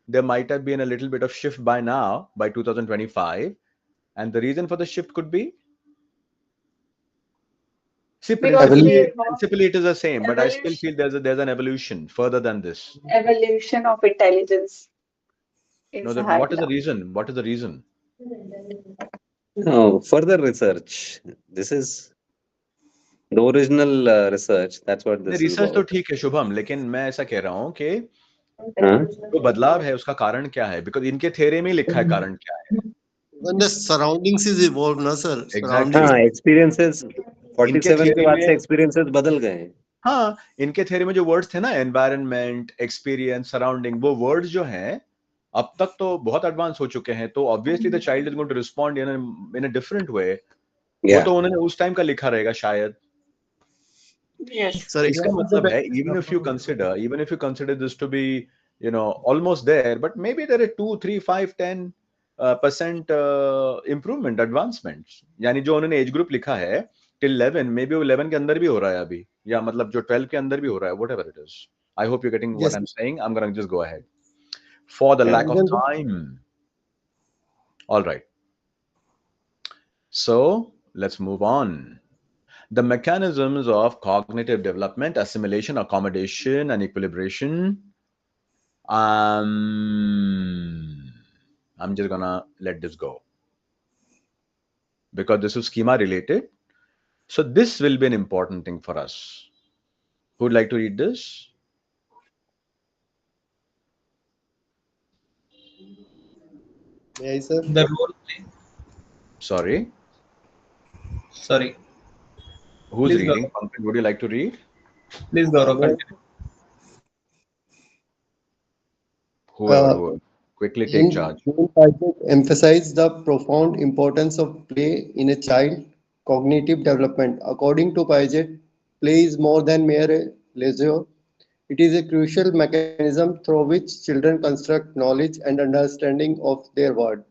there might have been a little bit of shift by now, by 2025. And the reason for the shift could be, see, Because we want principally it is the same, but I still evolution, feel there's an evolution further than this. evolution of intelligence No, is that high what is the now. reason? What is the reason? No, further research. This is the original research. That's what नहीं, this is research तो about. ठीक है शुभम, लेकिन मैं ऐसा कह रहा हूँ कि Huh? जो बदलाव है उसका कारण क्या है? बिकॉज इनके थ्योरी में ही लिखा है कारण क्या है. When the surroundings is evolved, ना sir, Exactly. surroundings. हाँ, experiences इनके 47 के थ्योरी बाद से में, experiences बदल गए हैं. हाँ, इनके थ्योरी में जो वर्ड्स थे ना, एनवायरनमेंट, एक्सपीरियंस, सराउंडिंग, वो वर्ड्स जो हैं अब तक तो बहुत एडवांस हो चुके हैं, तो obviously the child is going to respond in a different way. वो Yeah. तो उन्होंने उस टाइम का लिखा रहेगा शायद. Yes. Sir, इसका मतलब है, even if you consider this to be, almost there, but maybe there are 2, 3, 5, 10% improvement, advancements. यानी जो उन्होंने एज ग्रुप लिखा है till 11, maybe वो 11 के अंदर भी हो रहा है अभी, या मतलब जो 12 के अंदर भी हो रहा है, whatever it is. I hope you're getting what yes, I'm saying. I'm gonna just go ahead for the Yeah. lack of time. All right. So let's move on. The mechanisms of cognitive development, assimilation, accommodation, and equilibration. I'm just gonna let this go because this is schema related. So this will be an important thing for us. Who would like to read this? may I, sir? The role play. Sorry, Sorry. who's Please, reading? Pankaj, would you like to read? Please, Gaurav, May I- continue. Whoever, quickly take charge. Piaget emphasized the profound importance of play in a child cognitive development. According to Piaget, play is more than mere leisure. It is a crucial mechanism through which children construct knowledge and understanding of their world.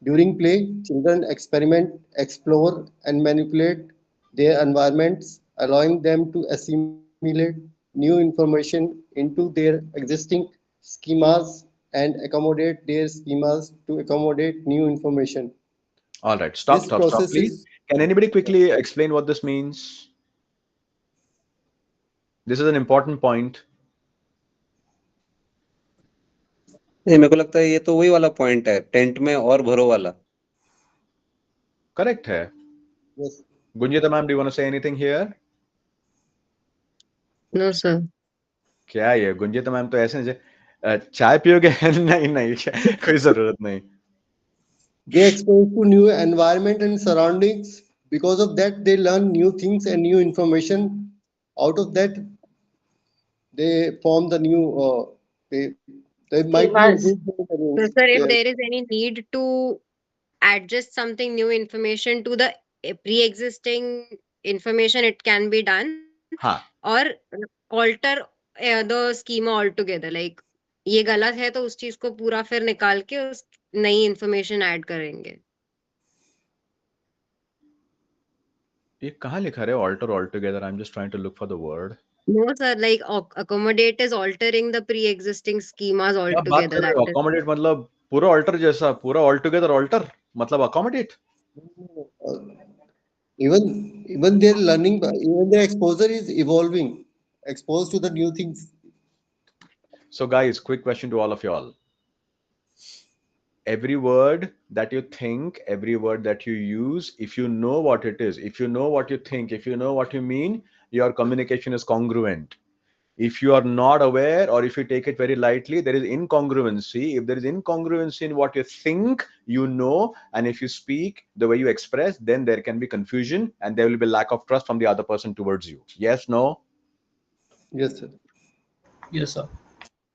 During play, children experiment, explore, and manipulate their environments, allowing them to assimilate new information into their existing schemas and accommodate their schemas to accommodate new information. All right, This stop, process please. is Can anybody quickly explain what this means? This is an important point. नहीं, मेरे को लगता है ये तो वही वाला point है, टेंट में और भरो वाला. Correct है. yes. Gunjita ma'am, do you want to say anything here? No, sir. क्या ये गुंजिता मैम तो ऐसे चाय पियोगे? नहीं नहीं, कोई जरूरत नहीं. They exposed to new environment and surroundings. Because of that, they learn new things and new information. Out of that, they form the new. They might be Schemas. improved. So, sir, if Yes. there is any need to adjust something new information to the pre-existing information, it can be done. हाँ, or alter the schema altogether. Like ये गलत है तो उस चीज को पूरा फिर निकाल के उस नई इंफॉर्मेशन ऐड करेंगे. ये कहाँ लिखा है alter altogether? I'm just trying to look for the word. No, sir, like accommodate is altering the pre-existing schemas क्या बात altogether. कर रहे That हो? is, Accommodate मतलब पूरा alter जैसा, पूरा altogether alter मतलब accommodate. Even their learning, even their exposure is evolving, exposed to the new things. So guys, quick question to all of y'all. Every word that you think, every word that you use, if you know what it is, if you know what you think, if you know what you mean, your communication is congruent. If you are not aware or if you take it very lightly, there is incongruency. If there is incongruency in what you think, you know, and if you speak the way you express, then there can be confusion and there will be lack of trust from the other person towards you. Yes, no? Yes, sir. Yes, sir.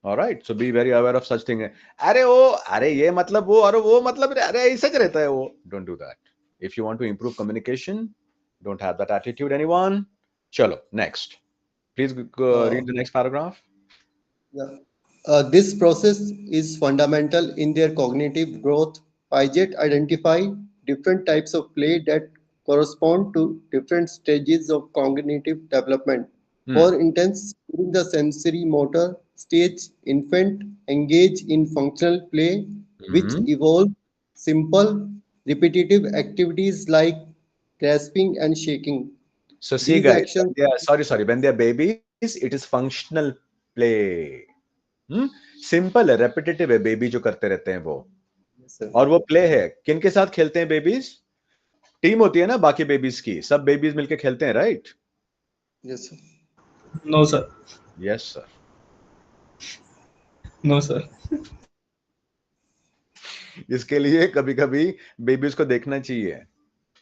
All right. So be very aware of such thing. अरे वो, अरे ये मतलब वो, अरे वो मतलब, अरे ऐसा ही रहता है वो. Don't do that. If you want to improve communication, don't have that attitude, anyone. Chalo, next. Please read the next paragraph. Yeah. This process is fundamental in their cognitive growth. Piaget identified different types of play that correspond to different stages of cognitive development. For instance, during the sensory motor stage, infant engage in functional play, which Mhm. involve simple, repetitive activities like grasping and shaking. So see, These guys, when actions, they are, sorry, when they are babies, it is functional play. Simple है, repetitive है, baby जो करते रहते हैं वो, yes, sir. और वो play है. किन के साथ खेलते हैं बेबीज? टीम होती है ना बाकी बेबीज की, सब बेबीज मिलके खेलते हैं, right? Yes, sir. No, sir. Yes sir. No, sir. इसके लिए कभी कभी बेबीज को देखना चाहिए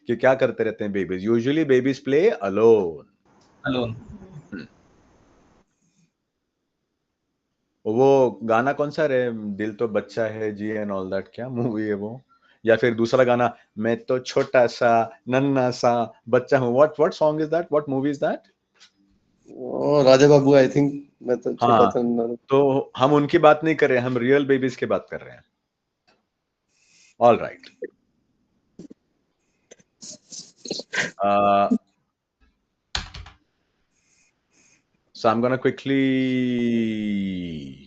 कि क्या करते रहते हैं babies. Usually babies play alone. Alone. वो गाना कौन सा रे, दिल तो बच्चा है जी एंड ऑल दैट, क्या मूवी है वो? या फिर दूसरा गाना, मैं तो छोटा सा नन्ना सा बच्चा हूँ. What song is that? What movie is that? Raja Babu, I think. मैं तो छोटा हाँ, था. तो हम उनकी बात नहीं कर रहे हैं, हम रियल बेबीज की बात कर रहे हैं. All right. So I'm going to quickly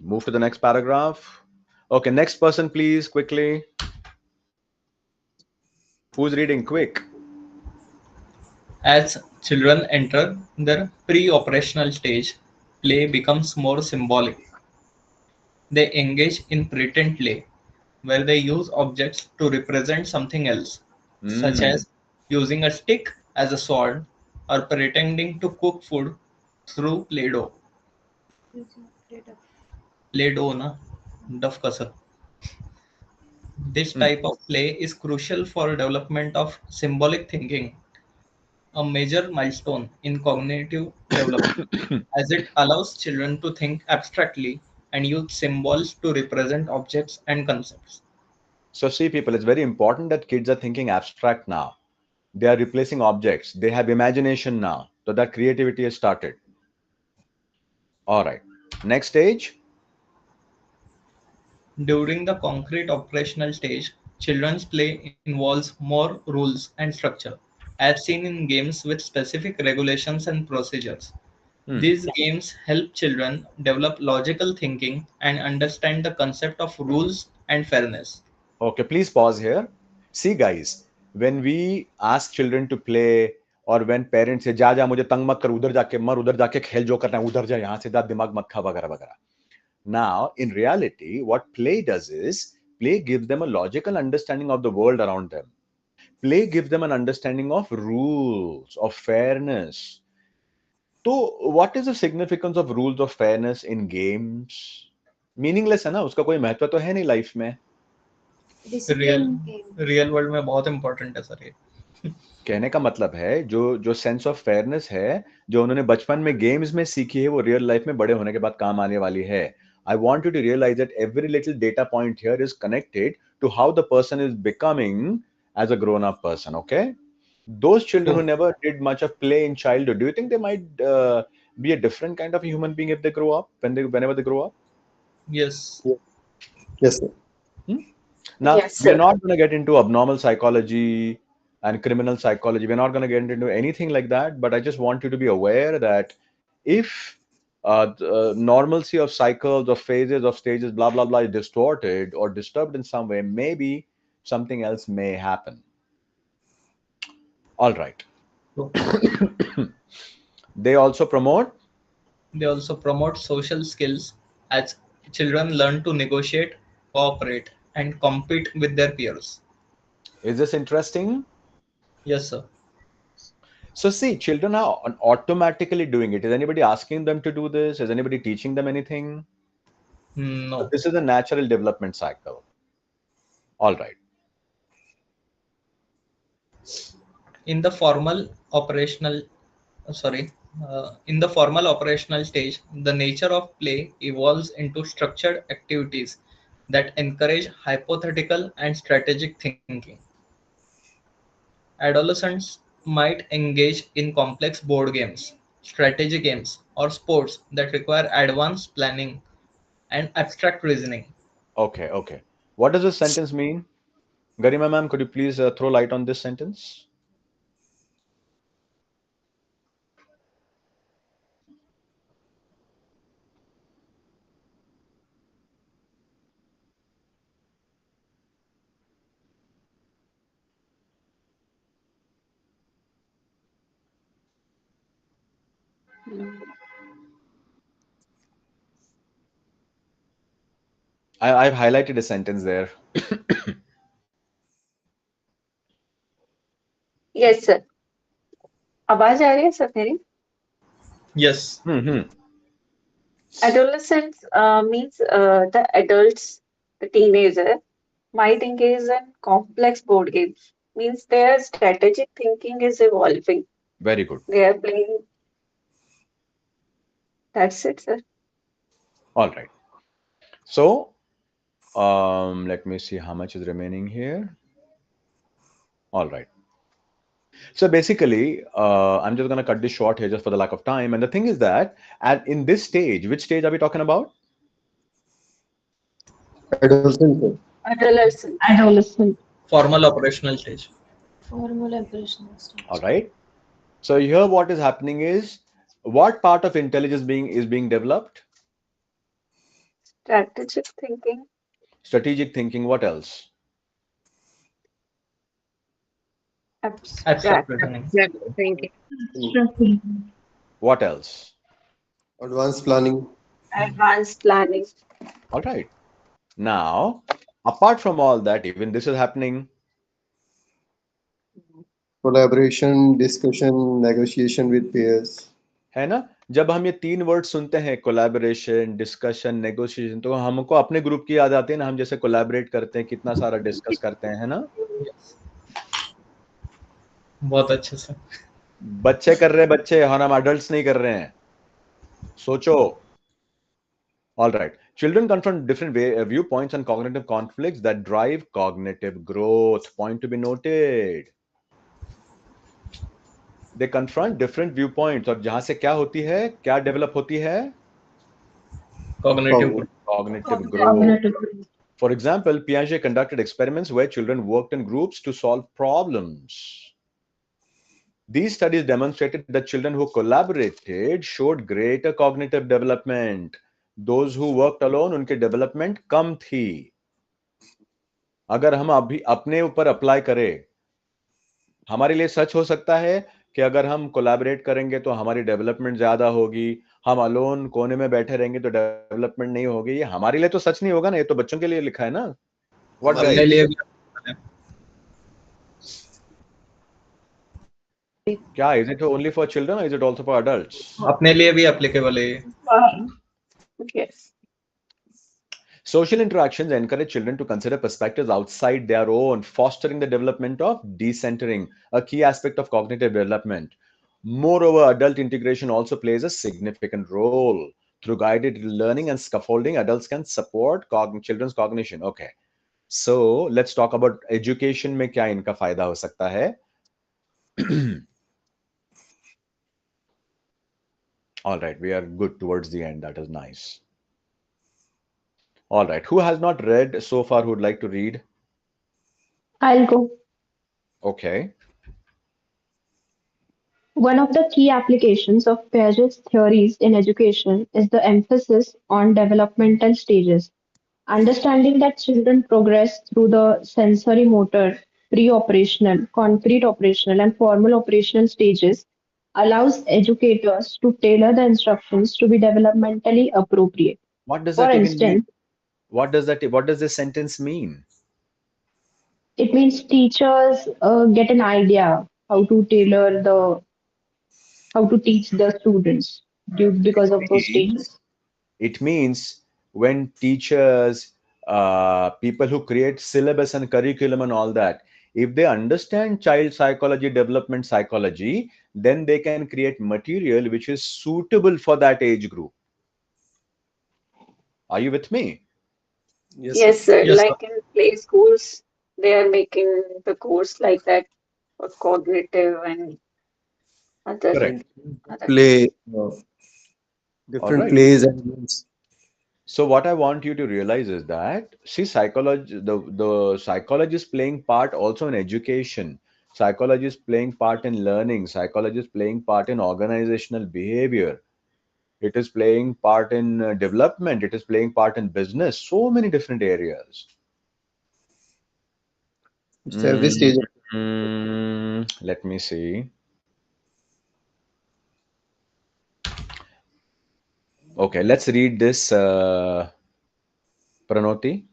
move to the next paragraph. Okay, next person, please, quickly. Who's reading? Quick. As children enter their pre-operational stage, play becomes more symbolic. They engage in pretend play, where they use objects to represent something else, such as using a stick as a sword or pretending to cook food through Play-Doh. Play-Doh, na? Duff ka sir. This type of play is crucial for development of symbolic thinking, a major milestone in cognitive development, as it allows children to think abstractly and use symbols to represent objects and concepts. So see, people, it's very important that kids are thinking abstract now. They are replacing objects. They have imagination now. So that creativity has started. All right. Next stage. During the concrete operational stage, children's play involves more rules and structure, as seen in games with specific regulations and procedures. These games help children develop logical thinking and understand the concept of rules and fairness. Okay, please pause here. See, guys, when we ask children to play, और when parents say जा मुझे तंग मत कर, उधर जाके मर, उधर जाके खेल, जो करना है उधर जा, यहाँ से जा, दिमाग मत खा, वगैरह वगैरह. Now, in reality, what play does is, play gives them a logical understanding of the world around them. Play gives them an understanding of rules, of fairness. So, what is the significance of rules of fairness in games? Meaningless है ना, उसका कोई महत्व तो है नहीं life में. Real world में बहुत इंपॉर्टेंट है सर ये. कहने का मतलब है जो सेंस ऑफ फेयरनेस है, जो उन्होंने बचपन में गेम्स में सीखी है, वो रियल लाइफ में बड़े होने के बाद काम आने वाली है. I want you to realize that every little data point here is connected to how the person is becoming as a grown-up person. Okay, those children who never did much of play in childhood, do you think they might be a different kind of a human being if they grow up, whenever they grow up? Yes. Yes, sir. Now, Yes, we're sir. not going to get into abnormal psychology and criminal psychology. We're not going to get into anything like that. But I just want you to be aware that if the normalcy of cycles, of phases, of stages, blah, blah, blah, is distorted or disturbed in some way, maybe something else may happen. All right. They also promote social skills as children learn to negotiate, cooperate, and compete with their peers. Is this interesting? Yes, sir. So see, children are automatically doing it. Is anybody asking them to do this? Is anybody teaching them anything? No. This is a natural development cycle. All right. In the formal operational stage, the nature of play evolves into structured activities that encourage hypothetical and strategic thinking. Adolescents might engage in complex board games, strategy games, or sports that require advanced planning and abstract reasoning. Okay, okay. What does this sentence mean? Garima ma'am, could you please throw light on this sentence? I've highlighted a sentence there. Yes, sir. आवाज आ रही है sir मेरी? Yes. Adolescence means the adults, the teenager, might engage in complex board games. Means their strategic thinking is evolving. Very good. They are playing. That's it, sir. All right. So, let me see how much is remaining here. All right. So basically, I'm just going to cut this short here just for the lack of time. And the thing is that in this stage, which stage are we talking about? Adolescent. Adolescent. Formal operational stage. All right. So here what is happening is, what part of intelligence is being developed? Strategic thinking. Strategic thinking. What else? Abstract reasoning. What else? Advanced planning. Advanced planning. All right. Now, apart from all that, even this is happening. Collaboration, discussion, negotiation with peers. है ना? जब हम ये 3 word सुनते हैं, collaboration, discussion, negotiation, तो हमको अपने ग्रुप की याद आती है ना, हम जैसे कोलैबोरेट करते हैं, कितना सारा डिस्कस करते हैं, है ना? बहुत अच्छे से। बच्चे कर रहे हैं बच्चे, और हम एडल्ट्स नहीं कर रहे हैं। सोचो। All right. Children confront different viewpoints and cognitive conflicts that drive cognitive growth. Point to be noted. They confront different viewpoints, और जहां से क्या होती है, क्या डेवलप होती है? Cognitive growth. For example, Piaget conducted experiments where children worked in groups to solve problems. These studies demonstrated that children who collaborated showed greater cognitive development. Those who worked alone, उनके development कम थी। अगर हम अभी अपने ऊपर apply करें, हमारे लिए सच हो सकता है कि अगर हम कोलैबोरेट करेंगे तो हमारी डेवलपमेंट ज्यादा होगी, हम अलोन कोने में बैठे रहेंगे तो डेवलपमेंट नहीं होगी। ये हमारे लिए तो सच नहीं होगा ना, ये तो बच्चों के लिए लिखा है ना। What guys? क्या, is it only for children or is it also for adults? अपने लिए भी applicable है। Yes. Social interactions encourage children to consider perspectives outside their own, fostering the development of decentering, a key aspect of cognitive development. Moreover, adult integration also plays a significant role. Through guided learning and scaffolding, adults can support children's cognition. Okay. So, let's talk about education में क्या इनका फायदा हो सकता है? All right, we are good towards the end. That is nice. All right. Who has not read so far who would like to read? I'll go. Okay. One of the key applications of Piaget's theories in education is the emphasis on developmental stages. Understanding that children progress through the sensory motor, pre-operational, concrete operational, and formal operational stages allows educators to tailor the instructions to be developmentally appropriate. What does For that even mean? instance, What does this sentence mean? it means teachers get an idea how to teach the students because of those stages. It means when teachers, people who create syllabus and curriculum and all that, if they understand child psychology, development psychology, then they can create material which is suitable for that age group. Are you with me? Yes, sir. Yes, sir. Like in play schools, they are making the course like that for cognitive and other Correct. other Play, All different right. plays and games. So what I want you to realize is that, see, psychology, the psychology is playing part also in education. Psychology is playing part in learning. Psychology is playing part in organizational behavior. It is playing part in development. It is playing part in business. So many different areas. It's every stage. Let me see. Okay, let's read this, Pranoti.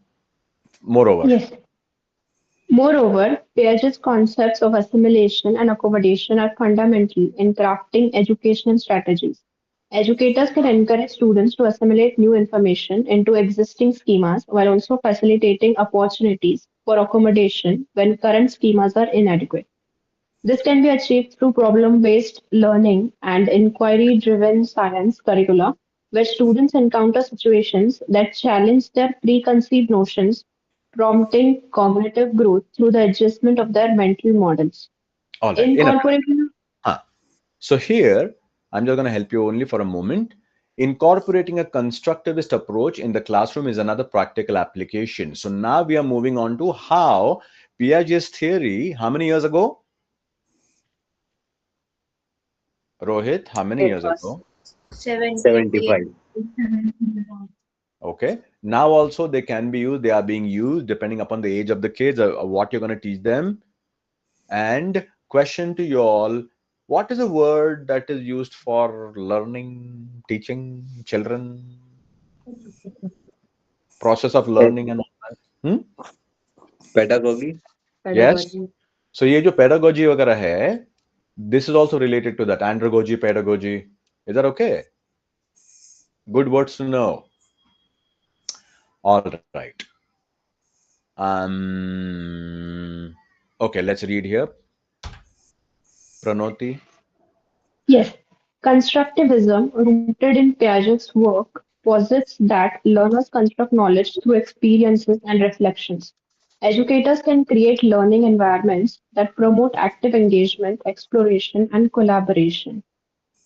Moreover, Yes. Moreover, Piaget's concepts of assimilation and accommodation are fundamental in crafting educational strategies. Educators can encourage students to assimilate new information into existing schemas while also facilitating opportunities for accommodation when current schemas are inadequate. This can be achieved through problem-based learning and inquiry-driven science curricula, where students encounter situations that challenge their preconceived notions, prompting cognitive growth through the adjustment of their mental models. all right, enough. Incorporating Huh. So here, I'm just going to help you only for a moment. Incorporating a constructivist approach in the classroom is another practical application. So now we are moving on to how Piaget's theory, how many years ago? Rohit, how many it years was. ago? 78. 75. Okay. Now also they can be used, they are being used depending upon the age of the kids, what you're going to teach them. And question to you all, what is a word that is used for learning, teaching children, process of Pe- learning and all that? Hmm? Pedagogy. Yes. So ये जो pedagogy वगैरह है, this is also related to that, andragogy, pedagogy. Is that okay? Good words to know. All right. Okay, let's read here. Pranoti. Yes, constructivism, rooted in Piaget's work, posits that learners construct knowledge through experiences and reflections. Educators can create learning environments that promote active engagement, exploration, and collaboration.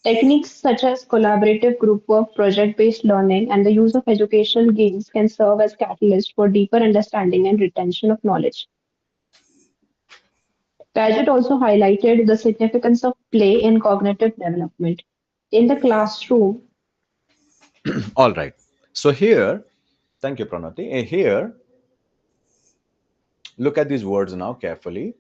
Techniques such as collaborative group work, project-based learning, and the use of educational games can serve as catalysts for deeper understanding and retention of knowledge. Paget also highlighted the significance of play in cognitive development. In the classroom, All right. So here, thank you, Pranati. Here, look at these words now carefully.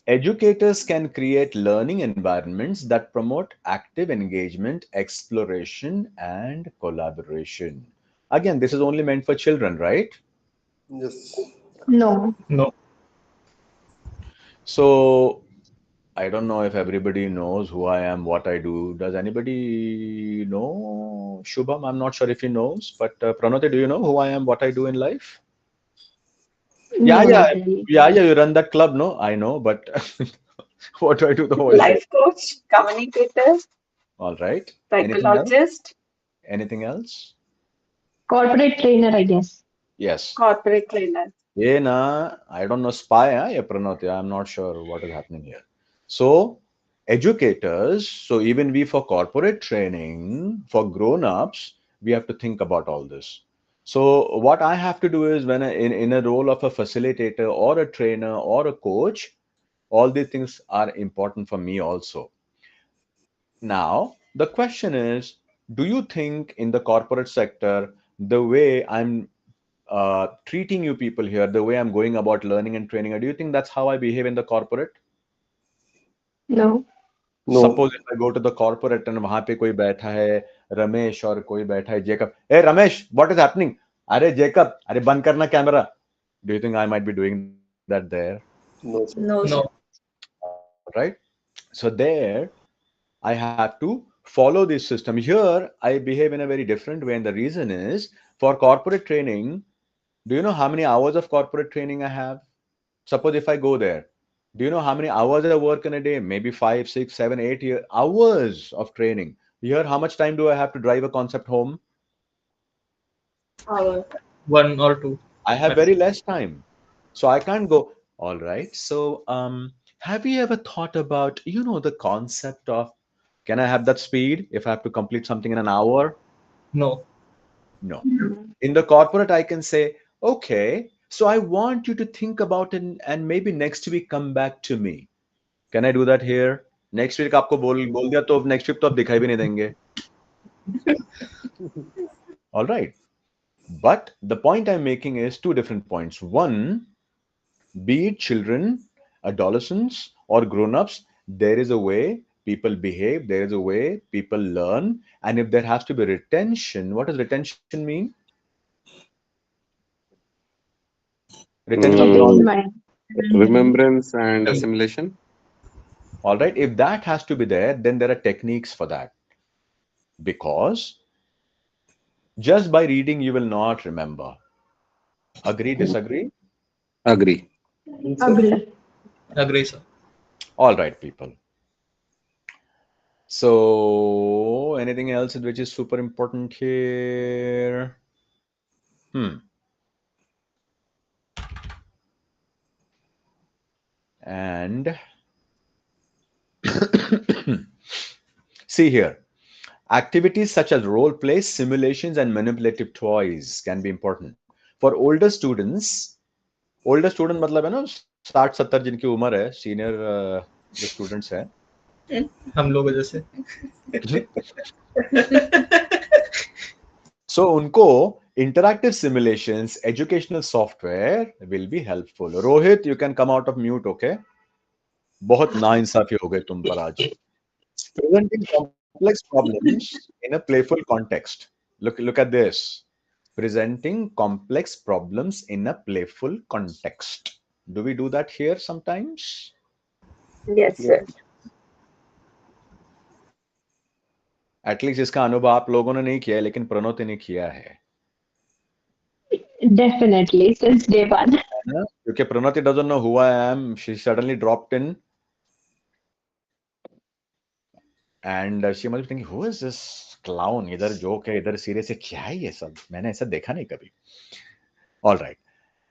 Educators can create learning environments that promote active engagement, exploration, and collaboration. Again, this is only meant for children, right? Yes. no. No. So I don't know if everybody knows who I am, what I do. Does anybody know? Shubham, I'm not sure if he knows, but Pranati, do you know who I am, what I do in life? Yeah, No, yeah, not really. yeah, yeah. You run that club, no? I know, but what do I do the whole day? Life coach, communicator, All right. Anything else? psychologist, Anything else? Corporate trainer, I guess. Yes. corporate trainer. Yeah, na, I don't know, spy, huh? Yeah, Pranati, I'm not sure what is happening here. So, educators, so even we for corporate training, for grown-ups, we have to think about all this. So, what I have to do is when in a role of a facilitator or a trainer or a coach, All these things are important for me also. Now, the question is, do you think in the corporate sector, the way I'm treating you people here, the way I'm going about learning and training, do you think that's how I behave in the corporate? No. No. Suppose if I go to the corporate and वहां पे कोई बैठा है रमेश और कोई बैठा है Jacob, hey Ramesh, what is happening? अरे जेकब, अरे बंद करना camera. Do you think I might be doing that there? No, sir. No, sir. Right? So there, I have to follow this system. Here, I behave in a very different way, and the reason is for corporate training. Do you know how many hours of corporate training I have? Suppose if I go there, do you know how many hours I work in a day? Maybe 5, 6, 7, 8 hours of training. Here, how much time do I have to drive a concept home? Hour. 1 or 2. I have very less time. So I can't go. All right. So have you ever thought about, the concept of, can I have that speed if I have to complete something in an hour? No. No. In the corporate, I can say, okay, so I want you to think about it and maybe next week come back to me. Can I do that here? Next week आपको बोल दिया तो next week तो आप दिखाई भी नहीं देंगे. All right. But the point I'm making is two different points. One, be it children, adolescents, or grown-ups, there is a way people behave, there is a way people learn, and if there has to be retention, what does retention mean? Retention of Keeping in knowledge. mind. Remembrance and assimilation. All right. If that has to be there, then there are techniques for that. Because just by reading, you will not remember. Agree, disagree? Agree. Agree. Agree, sir. All right, people. So, anything else which is super important here? And see here, activities such as role play, simulations, and manipulative toys can be important. For older student मतलब है ना 60-70 जिनकी उम्र है, senior जो students हैं, हम लोग जैसे. So उनको interactive simulations, educational software will be helpful. Rohit, you can come out of mute, okay? बहुत नाइंसाफी हो गए तुम पर आज. Presenting complex problems in a playful context. Look at this. Presenting complex problems in a playful context. Do we do that here sometimes? Yes, sir. At least इसका अनुभव आप लोगों ने नहीं किया है, लेकिन प्रणोति ने किया है. Definitely, since day one. क्योंकि प्रणोति doesn't know who I am. She suddenly dropped in. And she must be thinking, who is this clown? इधर joke है, इधर serious है, क्या है ये सब? मैंने ऐसा देखा नहीं कभी. All right.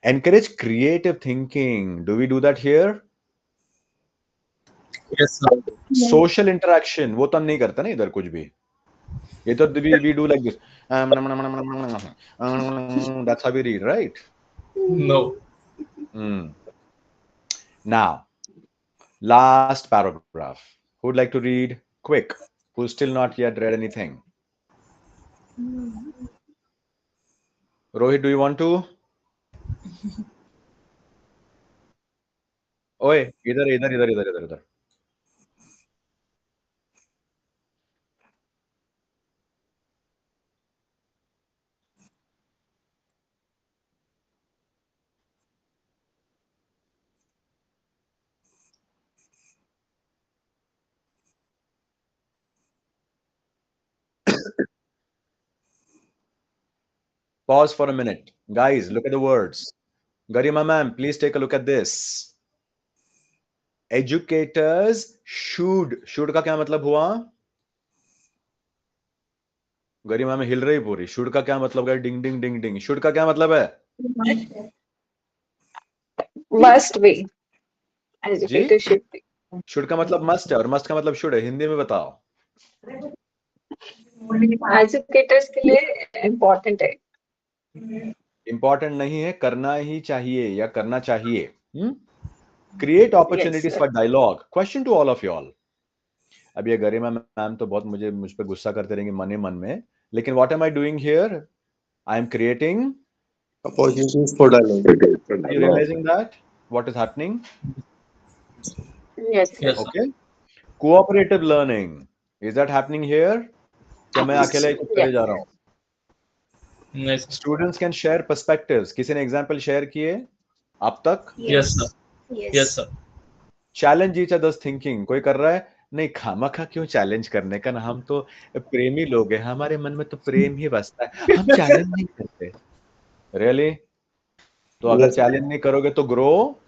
Encourage creative thinking. Do we do that here? Yes, sir. Social interaction. वो तो हम नहीं करते ना इधर कुछ भी. ये तो we do like this. That's how we read, right? No. Now, last paragraph. Who would like to read? Quick. Who's still not yet read anything? Rohit, do you want to? Oye, इधर. Pause for a minute. Guys, look at the words. Garima ma'am, please take a look at this. Educators should. Should का क्या मतलब हुआ? गरिमा में हिल रही पूरी. Should का क्या मतलब है? Ding ding ding ding. Should का क्या मतलब है? Must be. Educator should be. Should का मतलब must है और must का मतलब should है. हिंदी में बताओ. Educators के लिए important है. Important नहीं है, करना ही चाहिए या करना चाहिए. Create opportunities sir. for dialogue. Question to all of you all. अब ये गरिमा मैम तो बहुत मुझ पे गुस्सा करते रहेंगे मन ही मन में, लेकिन what am I doing here? I am creating opportunities for dialogue. Are you realizing that what is happening? Yes, sir. Yes, sir. Okay. Cooperative learning. Is that happening here? क्या मैं अकेले कुछ करे जा रहा हूँ? Yes, sir. Students can share perspectives. किसी ने example share किए अब तक? Yes, sir. Yes. Yes, sir. Challenge each other's thinking. कोई कर रहा है? नहीं, खामखा क्यों चैलेंज करने का ना, हम तो प्रेमी लोग हैं, हमारे मन में तो प्रेम ही बसता है, हम चैलेंज नहीं करते। रियली? तो अगर चैलेंज नहीं करोगे तो ग्रो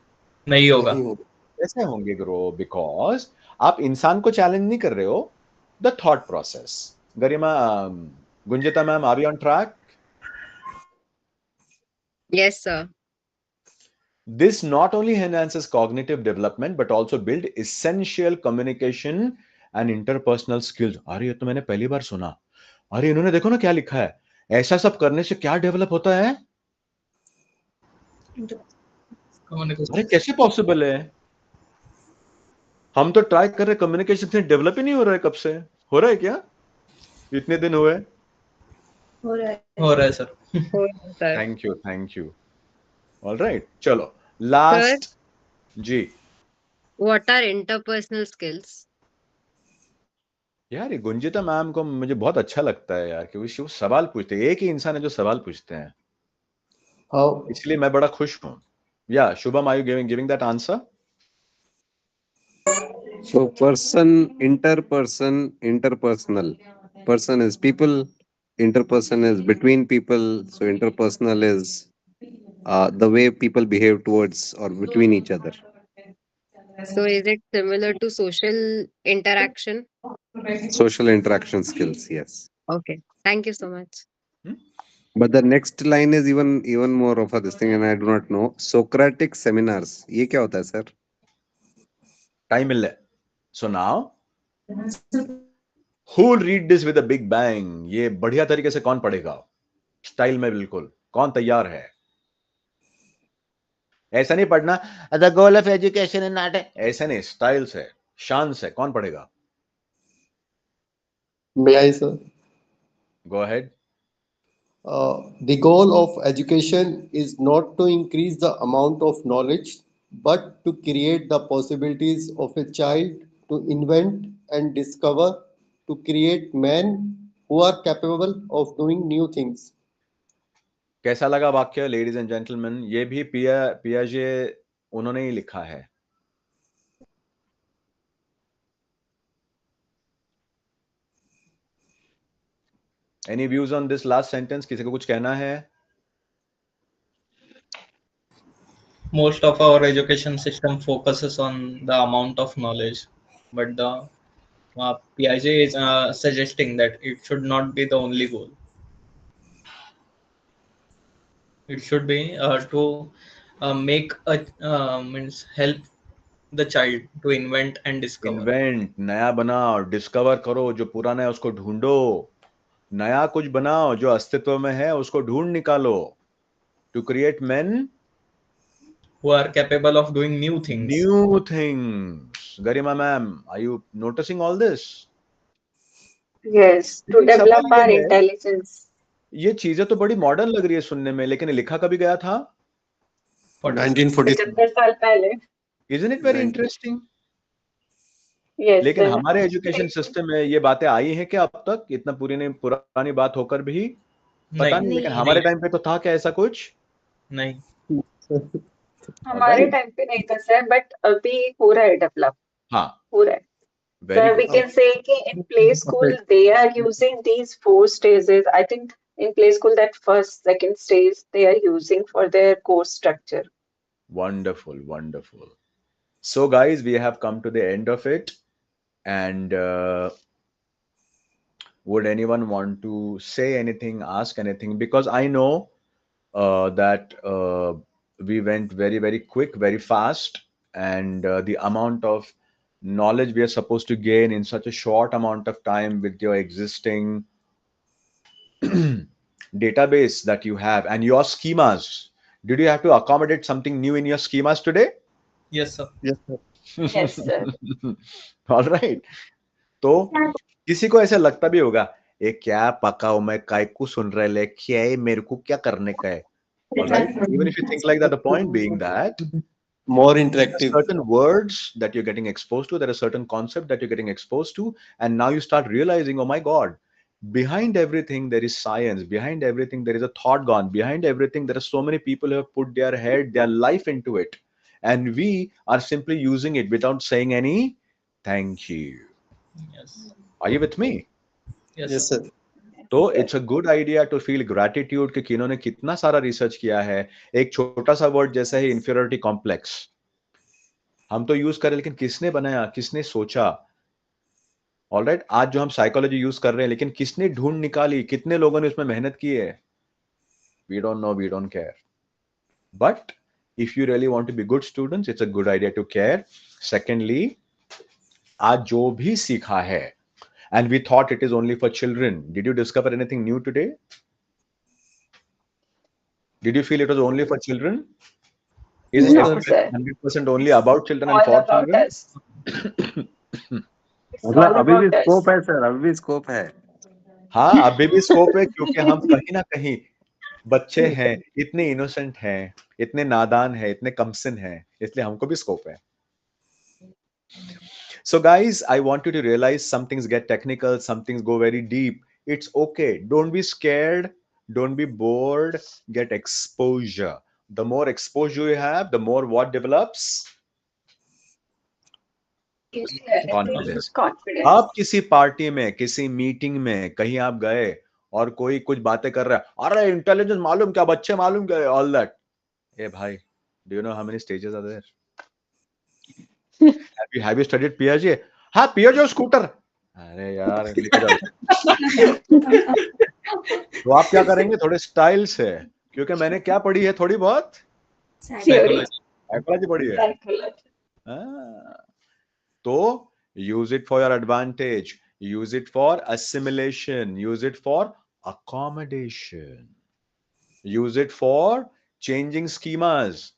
नहीं होगा। कैसे होंगे ग्रो? बिकॉज आप इंसान को चैलेंज नहीं कर रहे हो, the thought process. Garima, Gunjita ma'am, are you on track? Yes, sir. This not only enhances cognitive development but also build essential communication and interpersonal skills. अरे ये तो मैंने पहली बार सुना। अरे इन्होंने देखो ना क्या लिखा है, ऐसा सब करने से क्या डेवलप होता है? अरे कैसे पॉसिबल है? हम तो ट्राई कर रहे, कम्युनिकेशन से डेवलप ही नहीं हो रहा है। कब से हो रहा है? क्या इतने दिन हुए? हो रहा है sir. Thank you. All right, चलो लास्ट जी। What are interpersonal skills? यार ये गुंजिता मैम को मुझे बहुत अच्छा लगता है यार, क्योंकि वो सवाल पूछते हैं। एक ही इंसान है जो सवाल पूछते हैं, इसलिए मैं बड़ा खुश हूं। या Shubham, are you giving that answer? So interpersonal. Person is people, interperson is between people, so interpersonal is the way people behave towards or between each other. So is it similar to social interaction? Social interaction skills, yes. Okay, thank you so much. But the next line is even more of a this thing, and I do not know. Socratic seminars. ये क्या होता है sir? Time मिल रहा है। So now, who will read this with a big bang? ये बढ़िया तरीके से कौन पढ़ेगा? स्टाइल में बिल्कुल। कौन तैयार है? ऐसा नहीं पढ़ना the goal of education in not, ऐसा नहीं, स्टाइल से, शान से। कौन पढ़ेगा? May I, sir? Go ahead. The goal of education is not to increase the amount of knowledge, but to create the possibilities of a child to invent and discover, to create men who are capable of doing new things. कैसा लगा वाक्य ladies and gentleman? ये भी पियाजे उन्होंने ही लिखा है। Any views on this last sentence? किसी को कुछ कहना है? Most of our education system focuses on the amount of knowledge, but the Piaget is suggesting that it should not be the only goal. It should be to make a means help the child to invent and discover. Invent, नया बनाओ, discover करो, जो पुराना है उसको ढूंढो, नया कुछ बनाओ, जो अस्तित्व में है उसको ढूंढ निकालो। To create men who are capable of doing new things. Garima ma'am, are you noticing all this? Yes, to develop our intelligence. ये चीजें तो बड़ी मॉडर्न लग रही है सुनने में, लेकिन लिखा कभी गया था? 1940 साल पहले। Isn't it very interesting? Yes, लेकिन sir. हमारे एजुकेशन सिस्टम में ये बातें आई हैं क्या अब तक? इतना पुरानी बात होकर भी पता नहीं, लेकिन हमारे टाइम पे तो था क्या ऐसा कुछ? नहीं, हमारे टाइम पे नहीं था सर, बट अभी हो रहा है डेवलप। हाँ, हो रहा है। So we can say कि in play school they are using these 4 stages. I think in play school that first, second stage they are using for their course structure. Wonderful, wonderful. So guys, we have come to the end of it, and would anyone want to say anything, ask anything? Because I know that we went very, very quick, very fast, and the amount of knowledge we are supposed to gain in such a short amount of time with your existing database that you have and your schemas. Did you have to accommodate something new in your schemas today? Yes, sir. Yes, sir. Yes, sir. All right. तो किसी को ऐसा लगता भी होगा, ये क्या पका हूं मैं, काय को सुन रहे ले, क्या है मेरे को क्या करने का है. All right. Even if you think like that, the point being that More there are interactive. certain words that you're getting exposed to, there are certain concept that you're getting exposed to, and now you start realizing, oh my God, behind everything there is science, behind everything there is a thought gone, behind everything there are so many people who have put their head, their life into it, and we are simply using it without saying any thank you. Yes. Are you with me? Yes, Yes, sir. sir. तो it's a good idea to feel gratitude कि किन्होंने कितना सारा research किया है. एक छोटा सा वर्ड जैसा है इंफीरियरिटी कॉम्प्लेक्स, हम तो यूज करें, लेकिन किसने बनाया, किसने सोचा. ऑलराइट, आज जो हम साइकोलॉजी यूज कर रहे हैं, लेकिन किसने ढूंढ निकाली, कितने लोगों ने उसमें मेहनत की है. We don't know, we don't care. But if you really want to be good students, it's a good idea to care. Secondly, आज जो भी सीखा है, and we thought it is only for children. Did you discover anything new today? Did you feel it was only for children? Is No, No, everything sir. 100% only about children and All for about children? us. It's मतलब all अभी भी about us. Scope है sir, अभी भी scope है. हाँ, अभी भी स्कोप है, क्योंकि हम कहीं ना कहीं बच्चे हैं, इतने इनोसेंट हैं, इतने नादान हैं, इतने कमसिन हैं, इसलिए हमको भी स्कोप है. So guys, I want you to realize some things get technical, some things go very deep. It's okay. Don't be scared. Don't be bored. Get exposure. The more exposure you have, the more what develops? Confidence. Confidence. आप किसी party में, किसी meeting में, कहीं आप गए और कोई कुछ बातें कर रहा है, अरे इंटेलिजेंस मालूम क्या, बच्चे मालूम क्या, ऑल दैट. ए भाई, do you know how many stages are there? have you studied Piaget? हाँ, Piaget स्कूटर. अरे यार, लेके जाओ. तो आप क्या करेंगे, थोड़े स्टाइल से, क्योंकि मैंने क्या पढ़ी है, थोड़ी बहुत Theory. साइकोलॉजी पढ़ी है. Psychology. तो use it for your advantage, use it for assimilation, use it for accommodation, use it for changing schemas.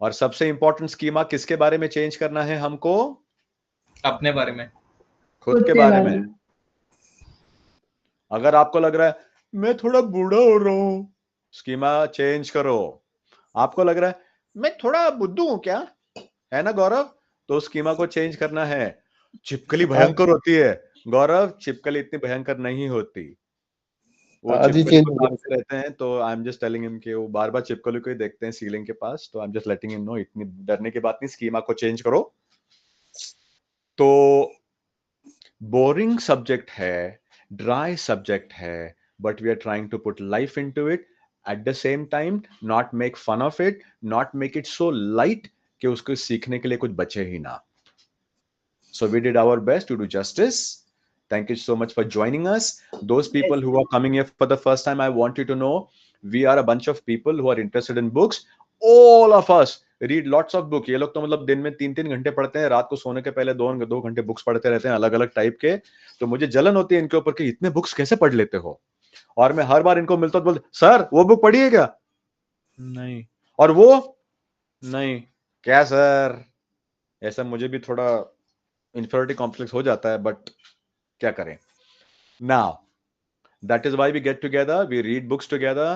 और सबसे इंपॉर्टेंट स्कीमा किसके बारे में चेंज करना है हमको? अपने बारे में, खुद के बारे में. अगर आपको लग रहा है मैं थोड़ा बूढ़ा हो रहा हूं, स्कीमा चेंज करो. आपको लग रहा है मैं थोड़ा बुद्धू हूं क्या, है ना गौरव, तो स्कीमा को चेंज करना है. छिपकली भयंकर होती है गौरव, छिपकली इतनी भयंकर नहीं होती. वो छिपकली को ताकते रहते हैं, तो I am just telling him कि वो बार बार छिपकली को ही देखते हैं सीलिंग के पास, तो I am just letting him know, इतनी डरने की बात नहीं, स्कीमा को चेंज करो. तो बोरिंग सब्जेक्ट है, ड्राई सब्जेक्ट है, but we are trying to put life into it. At the same time not make fun of it, not make it so light कि उसको सीखने के लिए कुछ बचे ही ना. So we did our best to do justice. Thank you so much for joining us. Those people who are coming here for the first time, I want you to know we are a bunch of people who are interested in books. All of us read lots of books. ये लोग तो मतलब दिन में 3-3 घंटे पढ़ते हैं, रात को सोने के पहले 2 घंटे बुक्स पढ़ते रहते हैं, अलग अलग टाइप के. तो मुझे जलन होती है इनके ऊपर कि इतने बुक्स कैसे पढ़ लेते हो. और मैं हर बार इनको मिलता हूं तो बोलते, सर वो बुक पढ़ी है क्या? नहीं. और वो नहीं. क्या सर, ऐसा मुझे भी थोड़ा inferiority complex हो जाता है, but क्या करें. Now that is why we get together, we read books together,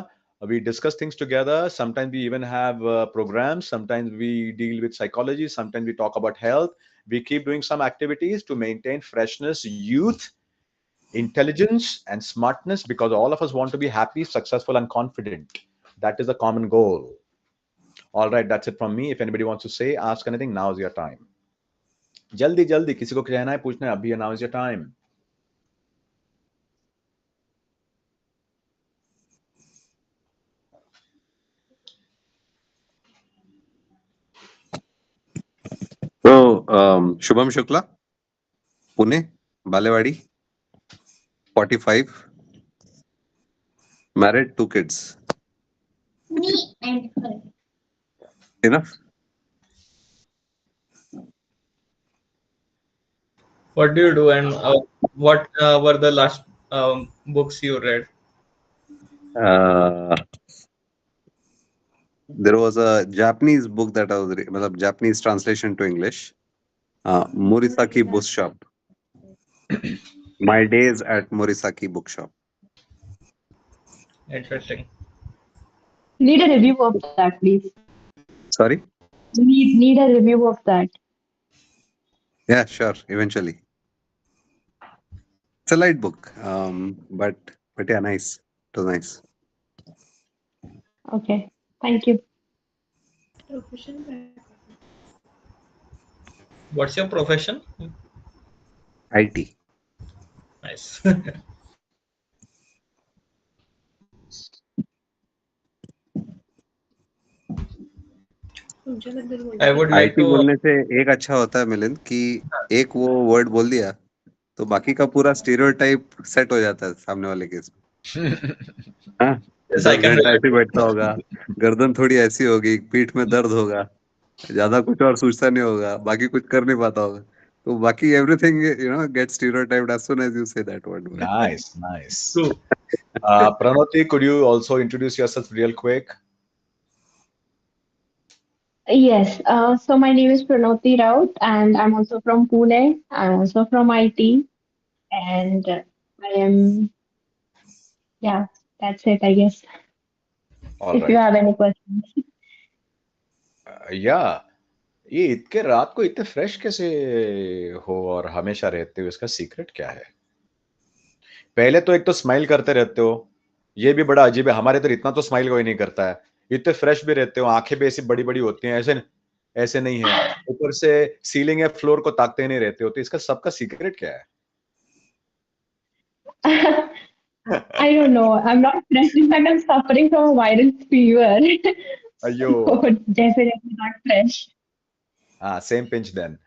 we discuss things together. Sometimes we even have programs, sometimes we deal with psychology, sometimes we talk about health. We keep doing some activities to maintain freshness, youth, intelligence and smartness, because all of us want to be happy, successful and confident. That is the common goal. All right, that's it from me. If anybody wants to say, ask anything, now is your time. जल्दी जल्दी किसी को कहना है, पूछना है, अभी now is your time. So Shubham Shukla, Pune, Balewadi, 45, married, 2 kids. Me and her. Enough. what do you do, and what were the last books you read? There was a Japanese book that I was मतलब Japanese translation to English. Morisaki Bookshop. My Days at Morisaki Bookshop. Interesting. Need a review of that, please. Sorry? Need a review of that. Yeah, sure. Eventually. It's a light book, but yeah, nice. It was nice. Okay, thank you. What's your profession? IT. Nice. I would like IT to. बोलने से एक अच्छा होता है मिलिंद कि एक वो word बोल दिया तो बाकी का पूरा स्टीरियोटाइप सेट हो जाता है सामने वाले केस में। हाँ, Yes, I 10 can घंटा relate. ऐसे बैठता होगा, गर्दन थोड़ी ऐसी होगी, पीठ में दर्द होगा, ज्यादा कुछ और सोचता नहीं होगा, बाकी कुछ कर नहीं पाता होगा, तो बाकी everything gets stereotyped as soon as you say that word. Nice, nice. True. Pranoti, could you also introduce yourself real quick? Yes, so my name is Pranoti Raut, and I'm also from Pune. I'm also from IT, and I am, yeah, that's it, I guess. All If you right. have any questions. Yeah. ये इतने रात को इतने fresh कैसे हो और हमेशा रहते हो, इसका सीक्रेट क्या है? पहले तो एक तो स्माइल करते रहते हो, ये भी बड़ा अजीब है, हमारे इधर इतना तो स्माइल कोई नहीं करता है, इतने फ्रेश भी रहते हो, आंखें भी ऐसी बड़ी बड़ी होती हैं, ऐसे नहीं है, ऊपर से सीलिंग या फ्लोर को ताकते नहीं रहते हो, तो इसका सबका सीक्रेट क्या है? I don't know. I'm not fresh. In fact, I'm suffering from a viral fever. अयो, So, definitely not fresh. same pinch then.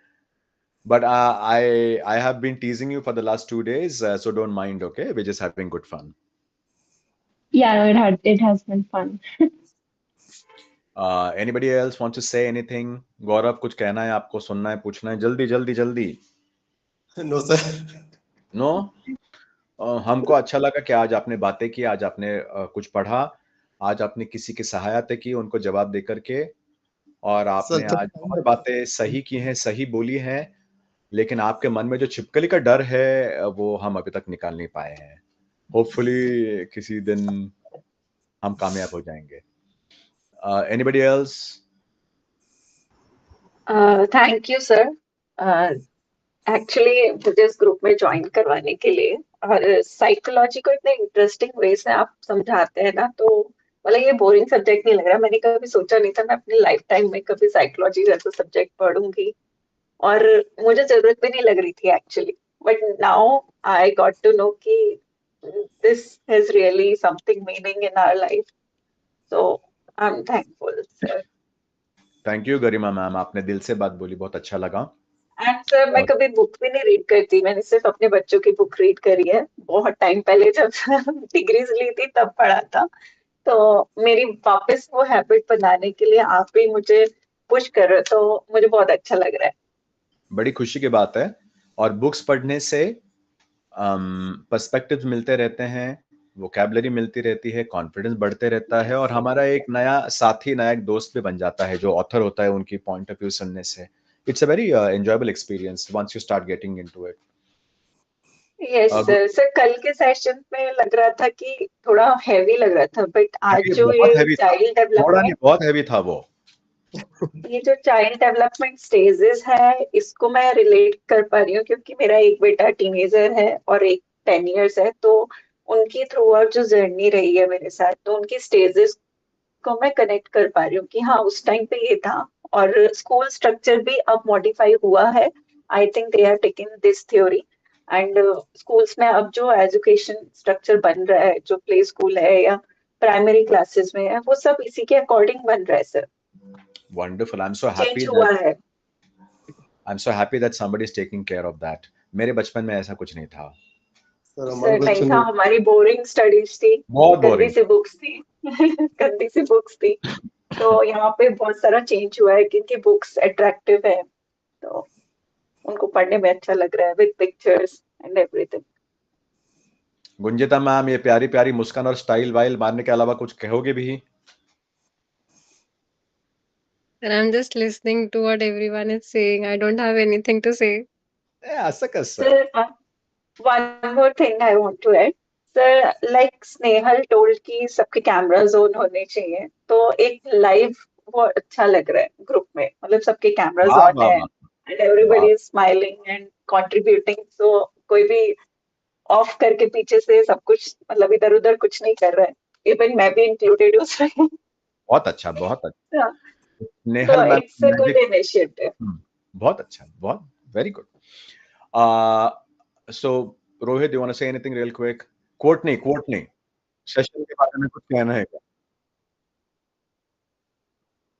But I have been teasing you for the last 2 days, so don't mind, okay? We're just having good fun. Yeah, no, it has been fun. Anybody else want to say anything? गौरव, कुछ कहना है आपको, सुनना है, पूछना है, जल्दी जल्दी जल्दी. No sir. नो? हमको अच्छा लगा कि आज आपने बातें की, आज आपने कुछ पढ़ा, आज आपने किसी की सहायता की उनको जवाब दे करके, और आपने सर आज बहुत बातें सही की हैं, सही बोली हैं, लेकिन आपके मन में जो छिपकली का डर है वो हम अभी तक निकाल नहीं पाए हैं. होपफुली किसी दिन हम कामयाब हो जाएंगे. Anybody else? Thank you sir, actually मुझे इस ग्रुप में ज्वाइन करवाने के लिए, और साइकोलॉजी को इतने इंटरेस्टिंग वे से आप समझाते हैं ना, तो मतलब ये बोरिंग सब्जेक्ट नहीं लग रहा. मैंने कभी सोचा नहीं था मैं अपनी लाइफ टाइम में कभी साइकोलॉजी जैसा सब्जेक्ट पढ़ूंगी, और मुझे जरूरत भी नहीं लग रही थी actually, but now I got to know कि this has really something meaning in our life, so I am thankful sir. Thank you Garima ma'am, आपने दिल से बात बोली, बहुत अच्छा लगा. एंड सर मैं कभी बुक भी नहीं रीड करती, मैंने सिर्फ अपने बच्चों की बुक रीड करी है, बहुत टाइम पहले जब डिग्रीज ली थी तब पढ़ा था, तो मेरी वापस वो हैबिट बनाने के लिए आप भी मुझे पुश कर रहे हो, तो मुझे बहुत अच्छा लग रहा है. बड़ी खुशी की बात है, और बुक्स पढ़ने से पर्सपेक्टिव्स मिलते रहते हैं, वोकैबुलरी मिलती रहती है, कॉन्फिडेंस बढ़ते रहता है, और हमारा एक नया साथी, नया एक दोस्त भी बन जाता है जो ऑथर होता है, उनकी पॉइंट ऑफ व्यू सुनने से. It's a very enjoyable experience once you start getting into it. Yes sir. Sir कल के सेशन में लग रहा था कि थोड़ा हैवी लग रहा था, बट आज जो बहुत ये हैवी था, चाइल्ड थोड़ा नहीं, डेवलपमेंट, बहुत हैवी था वो. ये जो चाइल्ड डेवलपमेंट स्टेजेस है, इसको मैं रिलेट कर पा रही हूँ, क्योंकि मेरा एक बेटा टीनेजर है और एक 10 इयर्स है, तो उनकी थ्रू आउट जो जर्नी रही है मेरे साथ, तो उनकी स्टेजेस को मैं कनेक्ट कर पा रही हूँ कि हाँ उस टाइम पे ये था, और स्कूल स्ट्रक्चर भी अब मॉडिफाई हुआ है. I think they are taking this theory, and schools में अब जो एजुकेशन स्ट्रक्चर बन रहा है, जो प्ले स्कूल है या प्राइमरी क्लासेस में है, वो सब इसी के अकॉर्डिंग बन रहा है sir. Wonderful. I'm so happy change हुआ that है. somebody is taking care of that. मेरे बचपन में ऐसा कुछ नहीं था. सर हमारे सर नहीं बच्चों था, ने हमारी बोरिंग स्टडीज थी, बहुत गंदी बोरिंग. सी बुक्स थी गंदी सी बुक्स थी. तो यहाँ पे बहुत सारा चेंज हुआ है, क्योंकि बुक्स अट्रैक्टिव है, तो उनको पढ़ने में अच्छा लग रहा है, with pictures and everything. Gunjita ma'am, ये प्यारी प्यारी मुस्कान और स्टाइल वाइल मारने के अलावा कुछ कहोगे भी? And I'm just listening to what everyone is saying. I don't have anything to say. असं कसं? Sir, one more thing I want to add. Sir, like Snehal told कि सबके cameras on होने चाहिए, तो एक live वो अच्छा लग रहा है group में, मतलब सबके cameras वाह on वाह है वाह and everybody वाह is smiling and contributing. So कोई भी off करके पीछे से सब कुछ मतलब इधर उधर कुछ नहीं कर रहा है. Even मैं भी included हूँ उसमें. बहुत अच्छा बहुत अच्छा. Yeah. Nehal So ma'am it's a good initiative. बहुत अच्छा बहुत very good. So Rohit, you want to say anything real quick? Quote नहीं सेशन के बारे में कुछ कहना है क्या?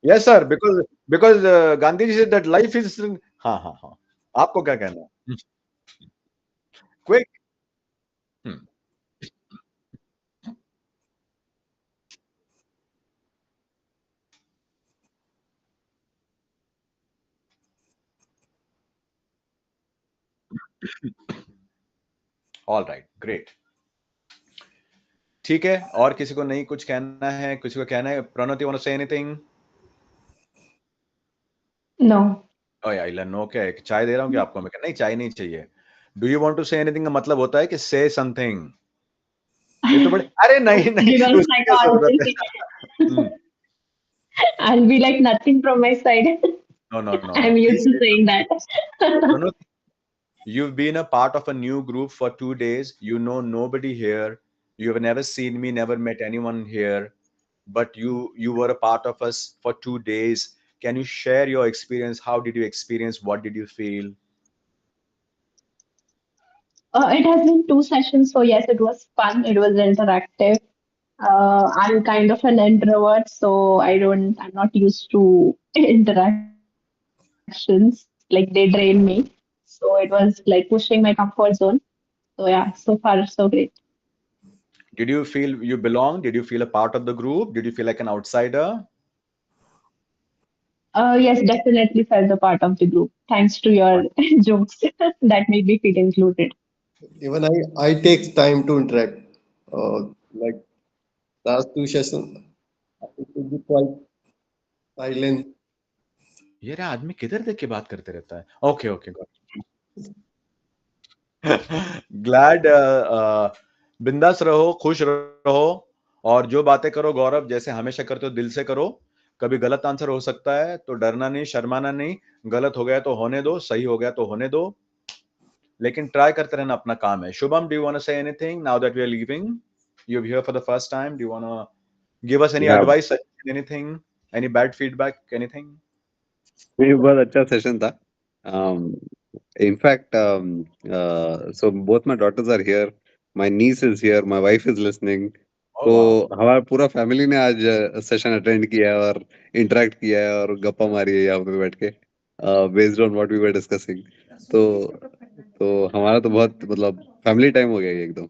Yes sir, because Gandhi ji said that life is हाँ आपको क्या कहना है? Quick. All right, great. ठीक है, और किसी को नहीं कुछ कहना है, किसी को कहना है? Pranati, you want to say anything? No. Oh yeah, Ilan, no क्या है? चाय दे रहा हूँ क्या आपको? मैं नहीं चाय नहीं चाहिए. Do you want to say anything का मतलब होता है कि say something. ये तो बड़े अरे नहीं Reverse उसकी क्या जरूरत है? I'll be like nothing from my side. No. I'm used to saying that. Pranati, you've been a part of a new group for 2 days. You know nobody here. You have never seen me, never met anyone here. But you were a part of us for 2 days. Can you share your experience? How did you experience? What did you feel? It has been 2 sessions, so yes, it was fun. It was interactive. I'm kind of an introvert, so I'm not used to interactions. Like they drain me. So it was like pushing my comfort zone. So yeah, so far so great. Did you feel you belong? Did you feel a part of the group? Did you feel like an outsider? Yes, definitely felt a part of the group. Thanks to your jokes that made me feel included. Even I take time to interact. Like last 2 sessions, it will be quite silent. ये रे आदमी किधर देख के बात करते रहता है? Okay. Glad बिंदास रहो, खुश रहो और जो बातें करो गौरव जैसे हमेशा करते हो दिल से करो. कभी गलत आंसर हो सकता है तो डरना नहीं, शर्माना नहीं. गलत हो गया तो होने दो, सही हो गया तो होने दो. लेकिन ट्राई करते रहना अपना काम है. Shubham, do you want to say anything now that we are leaving? You're here for the first time. Do you want to give us any advice, anything, any bad feedback, anything? ये बहुत अच्छा session था. In fact, so both my daughters are here. My niece is here. My wife is listening. तो हमारा पूरा family ने आज session attend किया है और इंटरेक्ट किया है और गप्पा मारी है यहाँ पे बैठ के based on what we were discussing. तो हमारा तो बहुत मतलब फैमिली टाइम हो गया ये एकदम.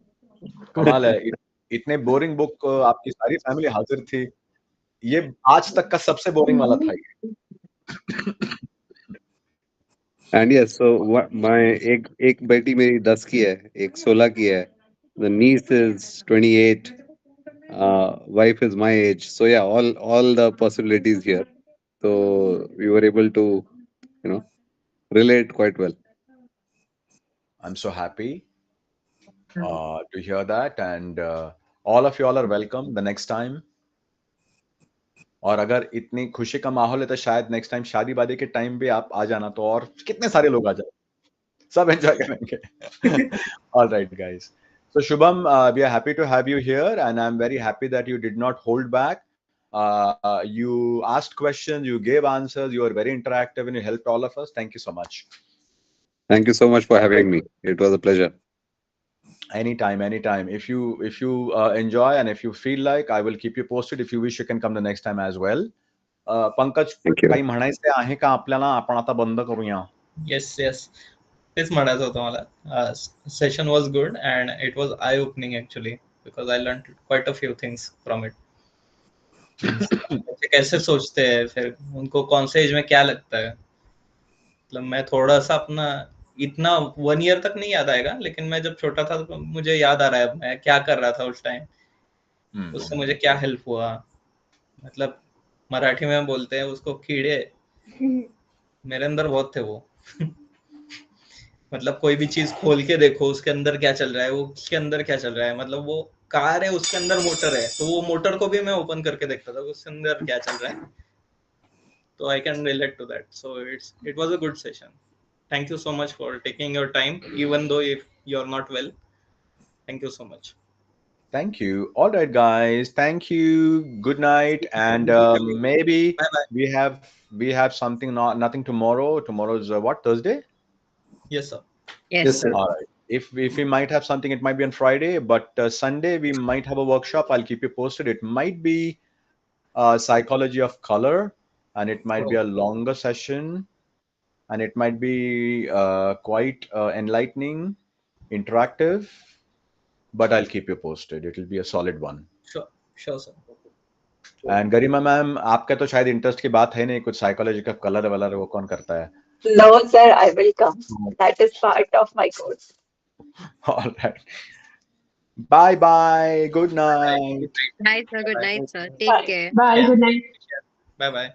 कमाल है. इतने बोरिंग बुक आपकी सारी फैमिली हाजिर थी. ये आज तक का सबसे बोरिंग वाला था ये. And yes, so my एक बेटी मेरी 10 की है, एक 16 की है. The niece is 28. Wife is my age. So yeah, all the possibilities here. So we were able to, relate quite well. I'm so happy to hear that, and all of you all are welcome the next time. और अगर इतनी खुशी का माहौल है तो शायद next time शादी वादी के टाइम भी आप आ जाना तो और कितने सारे लोग आ जाए, सब एंजॉय करेंगे. All right guys, so Shubham, we are happy to have you here and I'm very happy that you did not hold back. You asked questions, you gave answers, you were very interactive and you helped all of us. Thank you so much. Thank you so much for having me. It was a pleasure. Anytime. If you enjoy and if you feel like, I will keep you posted. If you wish, you can come the next time as well. Pankaj, काही म्हणायचं आहे का आपल्याला? आपण आता बंद करूया. Yes. तेच म्हणायचं होतं मला. Session was good and it was eye opening actually because I learned quite a few things from it. कैसे सोचते हैं, फिर उनको कौन से एज में क्या लगता है. मतलब मैं थोड़ा सा अपना इतना 1 year तक नहीं याद आएगा, लेकिन मैं जब छोटा था तो मुझे याद आ रहा है मैं क्या कर रहा था उस टाइम, उससे मुझे क्या हेल्प हुआ. मतलब मराठी में बोलते हैं उसको कीड़े, मेरे अंदर बहुत थे वो। मतलब कोई भी चीज खोल के देखो उसके अंदर क्या चल रहा है, वो उसके अंदर क्या चल रहा है, मतलब वो कार है उसके अंदर मोटर है, तो वो मोटर को भी मैं ओपन करके देखता था उसके अंदर क्या चल रहा है। तो I can relate to that, so it was a good session. Thank you so much for taking your time, even though if you're not well. Thank you so much. Thank you. All right, guys. Thank you. Good night. And maybe Bye-bye. we have something, nothing tomorrow. Tomorrow's what, Thursday? Yes, sir. Yes, sir. All right. If we might have something, it might be on Friday, but Sunday we might have a workshop. I'll keep you posted. It might be psychology of color, and it might be a longer session, and it might be quite enlightening, interactive, but I'll keep you posted. It will be a solid one. Sure, sir. And Garima ma'am, आपका तो शायद interest की बात है नहीं, कुछ psychology का colour वलर वो कौन करता है? No, sir, I will come. That is part of my course. All right. Bye bye. Good night. Bye, sir. Good night, sir. Bye. Take care. Bye. Yeah. Good night. Bye bye.